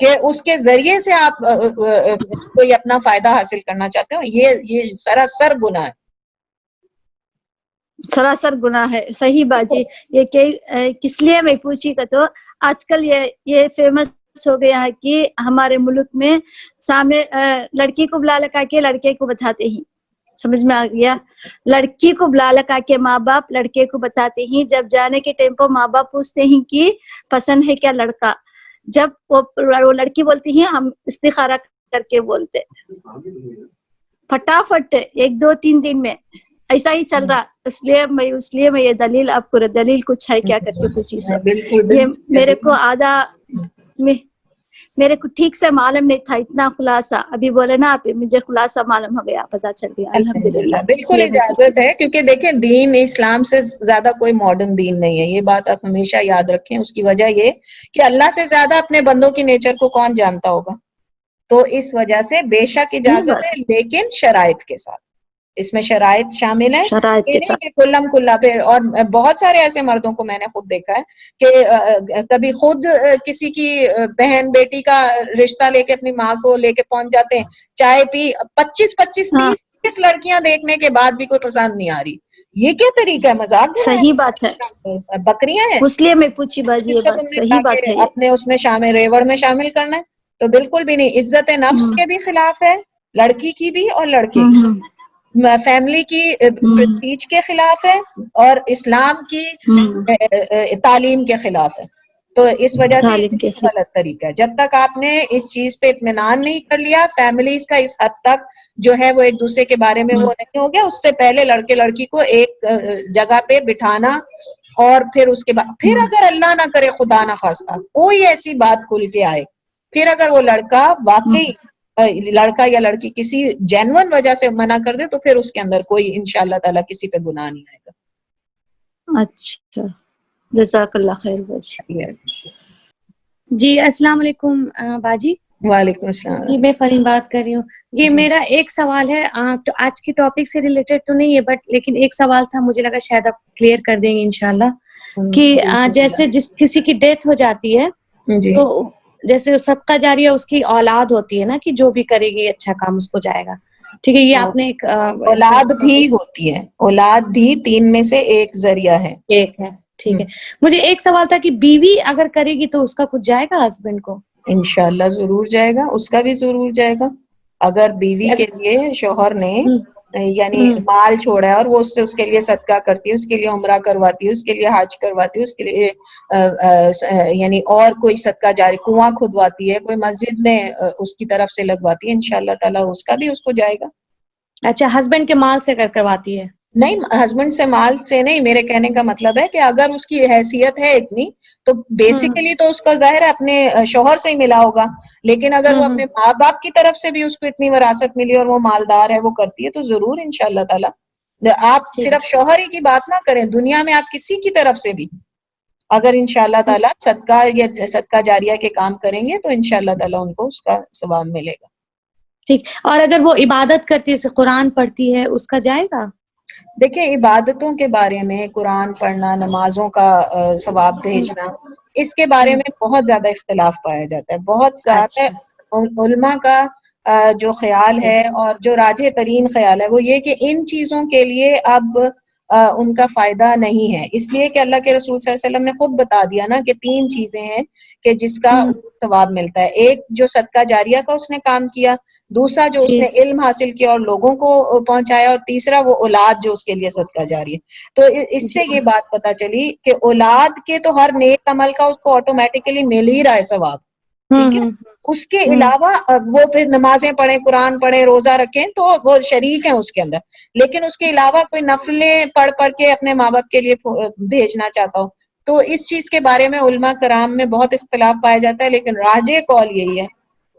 کہ اس کے ذریعے سے آپ کوئی اپنا فائدہ حاصل کرنا چاہتے ہو, یہ سراسر گناہ ہے, سراسر گناہ ہے. صحیح بات جی. یہ کس لیے میں پوچھی کا تو آج کل یہ فیمس ہو گیا ہے کہ ہمارے ملک میں سامنے لڑکی کو بلا لگا کے لڑکے کو بتاتے ہیں, سمجھ میں آ گیا, لڑکی کو بلا لگا کے ماں باپ لڑکے کو بتاتے ہیں, جب جانے کے ٹائم پہ ماں باپ پوچھتے ہیں کہ پسند ہے کیا لڑکا, جب وہ لڑکی بولتی ہے ہم استخارہ کر کے بولتے, پھٹافٹ 1-2-3 دن میں ایسا ہی چل رہا. اس لیے میں یہ دلیل آپ کو دلیل کچھ ہے کیا کر کے پوچھی سر. یہ میرے کو ٹھیک سے معلوم نہیں تھا اتنا خلاصہ, ابھی بولے نا آپ مجھے خلاصہ معلوم ہو گیا, پتا چل گیا الحمدللہ. بالکل اجازت ہے, کیونکہ دیکھیں دین اسلام سے زیادہ کوئی ماڈرن دین نہیں ہے, یہ بات آپ ہمیشہ یاد رکھیں. اس کی وجہ یہ کہ اللہ سے زیادہ اپنے بندوں کی نیچر کو کون جانتا ہوگا, تو اس وجہ سے بے شک اجازت ہے, لیکن شرائط کے ساتھ. اس میں شرائط شامل ہیں, یہ نہیں کہ کلم کلا پہ. اور بہت سارے ایسے مردوں کو میں نے خود دیکھا ہے کہ کبھی خود کسی کی بہن بیٹی کا رشتہ لے کے اپنی ماں کو لے کے پہنچ جاتے ہیں, چائے پی 25-30 لڑکیاں دیکھنے کے بعد بھی کوئی پسند نہیں آ رہی. یہ کیا طریقہ ہے, مذاق ہے؟ صحیح بات ہے, بکریاں ہیں, اس لیے میں پوچھی باجی. یہ بات صحیح بات ہے, اپنے اس میں شامل ریوڑ میں شامل کرنا ہے تو بالکل بھی نہیں. عزت نفس کے بھی خلاف ہے, لڑکی کی بھی اور لڑکے کی, فیملی کی پرسٹیج کے خلاف ہے, اور اسلام کی تعلیم کے خلاف ہے. تو اس وجہ سے غلط طریقہ ہے. جب تک آپ نے اس چیز پہ اطمینان نہیں کر لیا, فیملیز کا اس حد تک جو ہے وہ ایک دوسرے کے بارے میں وہ نہیں ہو گیا, اس سے پہلے لڑکے لڑکی کو ایک جگہ پہ بٹھانا, اور پھر اس کے بعد پھر اگر اللہ نہ کرے خدا نہ خواستہ کوئی ایسی بات کھل کے آئے, پھر اگر وہ لڑکا واقعی لڑکا یا لڑکی کسی جینون وجہ سے منع کر دے, تو پھر اس کے اندر کوئی انشاءاللہ تعالی کسی پہ گناہ نہیں آئے گا. اچھا, جزاک اللہ خیر باجی. جی السلام علیکم باجی. وعلیکم السلام. جی میں فریم بات کر رہی ہوں. یہ میرا ایک سوال ہے, تو آج کی ٹاپک سے ریلیٹڈ تو نہیں ہے, بٹ لیکن ایک سوال تھا, مجھے لگا شاید آپ کلیئر کر دیں گے انشاءاللہ, کہ جیسے کسی کی ڈیتھ ہو جاتی ہے تو جیسے صدقہ جاریہ اس کی اولاد ہوتی ہے نا, کہ جو بھی کرے گی اچھا کام اس کو جائے گا, ٹھیک ہے. یہ آپ نے ایک اولاد بھی ہوتی ہے, اولاد بھی 3 میں سے ایک ذریعہ ہے, ایک ہے, ٹھیک ہے. مجھے ایک سوال تھا کہ بیوی اگر کرے گی تو اس کا کچھ جائے گا ہسبینڈ کو؟ انشاءاللہ ضرور جائے گا، اس کا بھی ضرور جائے گا. اگر بیوی کے لیے شوہر نے یعنی مال چھوڑا ہے اور وہ اس کے لیے صدقہ کرتی ہے، اس کے لیے عمرہ کرواتی ہے، اس کے لیے حج کرواتی ہے، اس کے لیے یعنی اور کوئی صدقہ جاری، کنواں کھدواتی ہے، کوئی مسجد میں اس کی طرف سے لگواتی ہے، انشاءاللہ تعالیٰ اس کا بھی اس کو جائے گا. اچھا، ہسبینڈ کے مال سے کرواتی ہے؟ نہیں، ہسبینڈ سے مال سے نہیں، میرے کہنے کا مطلب ہے کہ اگر اس کی حیثیت ہے اتنی تو بیسیکلی تو اس کا ظاہر ہے اپنے شوہر سے ہی ملا ہوگا، لیکن اگر وہ اپنے ماں باپ کی طرف سے بھی اس کو اتنی وراثت ملی اور وہ مالدار ہے، وہ کرتی ہے، تو ضرور انشاءاللہ تعالیٰ. آپ صرف شوہر ہی کی بات نہ کریں، دنیا میں آپ کسی کی طرف سے بھی اگر انشاءاللہ تعالیٰ صدقہ یا صدقہ جاریہ کے کام کریں گے تو انشاءاللہ تعالیٰ ان کو اس کا ثواب ملے گا. ٹھیک. اور اگر وہ عبادت کرتی ہے، جیسے قرآن پڑھتی ہے، اس کا جائے گا؟ دیکھیں، عبادتوں کے بارے میں، قرآن پڑھنا، نمازوں کا ثواب بھیجنا، اس کے بارے میں بہت زیادہ اختلاف پایا جاتا ہے. بہت سارے علماء کا جو خیال ہے اور جو راجح ترین خیال ہے وہ یہ کہ ان چیزوں کے لیے اب ان کا فائدہ نہیں ہے، اس لیے کہ اللہ کے رسول صلی اللہ علیہ وسلم نے خود بتا دیا نا کہ 3 چیزیں ہیں کہ جس کا ثواب ملتا ہے. ایک جو صدقہ جاریہ کا اس نے کام کیا، دوسرا جو اس نے علم حاصل کیا اور لوگوں کو پہنچایا، اور تیسرا وہ اولاد جو اس کے لیے صدقہ جاری ہے. تو اس سے یہ بات پتہ چلی کہ اولاد کے تو ہر نیک عمل کا اس کو آٹومیٹکلی مل ہی رہا ہے ثواب، ٹھیک ہے. اس کے علاوہ وہ پھر نمازیں پڑھیں، قرآن پڑھیں، روزہ رکھیں تو وہ شریک ہیں اس کے اندر، لیکن اس کے علاوہ کوئی نفلیں پڑھ کے اپنے ماں باپ کے لیے بھیجنا چاہتا ہو تو اس چیز کے بارے میں علماء کرام میں بہت اختلاف پایا جاتا ہے، لیکن راجح قول یہی ہے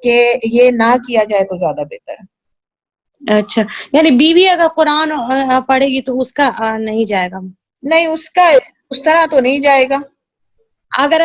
کہ یہ نہ کیا جائے تو زیادہ بہتر ہے. اچھا، یعنی بیوی اگر قرآن پڑھے گی تو اس کا نہیں جائے گا؟ نہیں، اس کا اس طرح تو نہیں جائے گا. اگر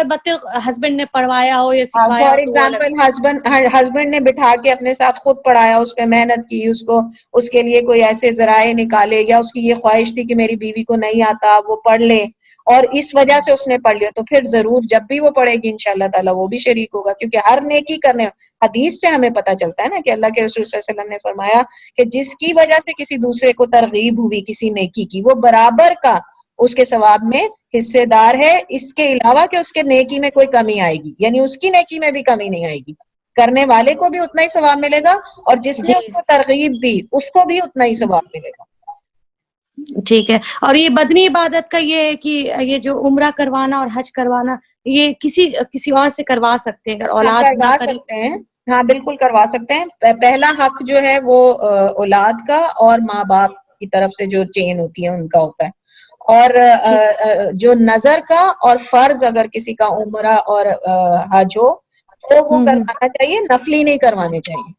ہسبینڈ نے پڑھوایا ہو یا سکھایا فار ہو تو وہ الگ. ایگزامپل ہسبینڈ نے بٹھا کے اپنے ساتھ خود پڑھایا، اس پہ محنت کی، اس کے لیے کوئی ایسے ذرائع نکالے، یا اس کی یہ خواہش تھی کہ میری بیوی کو نہیں آتا وہ پڑھ لے اور اس وجہ سے اس نے پڑھ لیا، تو پھر ضرور جب بھی وہ پڑھے گی انشاءاللہ تعالیٰ وہ بھی شریک ہوگا. کیونکہ ہر نیکی کرنے، حدیث سے ہمیں پتہ چلتا ہے نا کہ اللہ کے رسول صلی اللہ علیہ وسلم نے فرمایا کہ جس کی وجہ سے کسی دوسرے کو ترغیب ہوئی کسی نیکی کی، وہ برابر کا اس کے ثواب میں حصے دار ہے، اس کے علاوہ کہ اس کے نیکی میں کوئی کمی آئے گی، یعنی اس کی نیکی میں بھی کمی نہیں آئے گی، کرنے والے کو بھی اتنا ہی ثواب ملے گا اور جس نے اس کو ترغیب دی اس کو بھی اتنا ہی ثواب ملے گا. ٹھیک ہے. اور یہ بدنی عبادت کا یہ ہے کہ یہ جو عمرہ کروانا اور حج کروانا یہ کسی اور سے کروا سکتے ہیں اگر اولاد نہ کرے؟ سکتے ہیں، ہاں بالکل کروا سکتے ہیں. پہلا حق جو ہے وہ اولاد کا اور ماں باپ کی طرف سے جو چین ہوتی ہے ان کا ہوتا ہے، اور جو نظر کا اور فرض اگر کسی کا عمرہ اور حج ہو تو وہ کروانا چاہیے، نفلی نہیں کروانے چاہیے.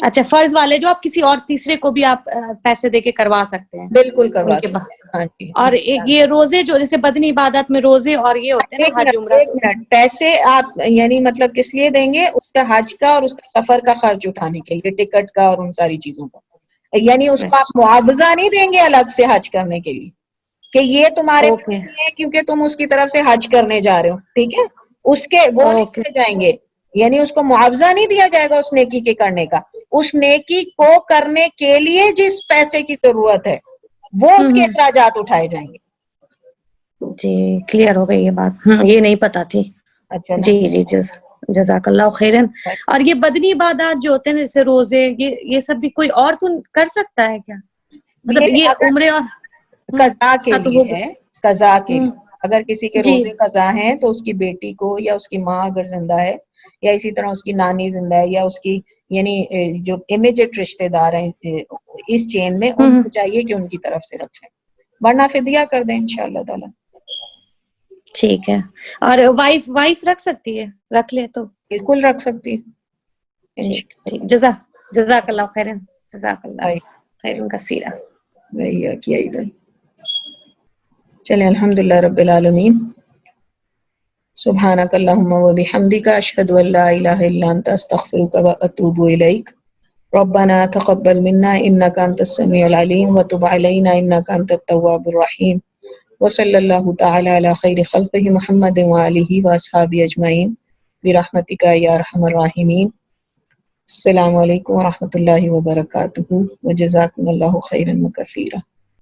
اچھا، فرض والے جو آپ کسی اور تیسرے کو بھی آپ پیسے دے کے کروا سکتے ہیں؟ بالکل کروا سکتے ہیں، ہاں جی. اور یہ روزے جو جیسے بدنی عبادت میں روزے اور یہ ہوتے ہیں نا حج عمرہ. ایک منٹ، پیسے آپ یعنی مطلب کس لیے دیں گے؟ اس کا حج کا اور اس کا سفر کا خرچ اٹھانے کے لیے، ٹکٹ کا اور ان ساری چیزوں کا. یعنی اس کو آپ معاوضہ نہیں دیں گے الگ سے حج کرنے کے لیے کہ یہ تمہارے ہے کیونکہ تم اس کی طرف سے حج کرنے جا رہے ہو، ٹھیک ہے، اس کے وہ نہیں جائیں گے، یعنی اس کو معاوضہ نہیں دیا جائے گا اس نیکی کے کرنے کا. اس نیکی کو کرنے کے لیے جس پیسے کی ضرورت ہے وہ اس کے اخراجات اٹھائے جائیں گے. جی کلیئر ہو گئی یہ بات، یہ نہیں پتا تھی. اچھا جی جزاک اللہ خیرن. اور یہ بدنی عبادات جو ہوتے ہیں جیسے روزے، یہ سب بھی کوئی اور تو کر سکتا ہے کیا؟ مطلب یہ عمرے اور قضا کے لیے ہے، قضا کے لیے اگر کسی کے روزے قضا ہیں تو اس کی بیٹی کو یا اس کی ماں اگر زندہ ہے یا اسی طرح اس کی نانی زندہ ہے یا اس کی یعنی جو امیجیٹ رشتہ دار ہیں اس چین میں، ان کو چاہیے کہ ان کی طرف سے رکھیں، ورنہ فدیہ کر دیں انشاءاللہ تعالی. ٹھیک ہے. اور وائف رکھ سکتی ہے؟ رکھ لے تو بالکل رکھ سکتی ہے. ٹھیک. جزاک اللہ خیرن. جزاک اللہ خیرن کثیرا. وہی کیا ادھر. چلیں الحمدللہ رب العالمین. سبحانک اللہم و بحمدک، اشہد ان لا الہ الا انت، استغفرک و اتوب الیک. ربنا تقبل منا انک انت السمیع العلیم وتب علینا انک انت التواب الرحیم. وصلی اللہ تعالی علی خیر خلقہ محمد وآلہ واصحابہ اجمعین برحمتک یا ارحم الراحمین. السلام علیکم ورحمۃ اللہ وبرکاتہ وجزاکم اللہ خیرا کثیرا.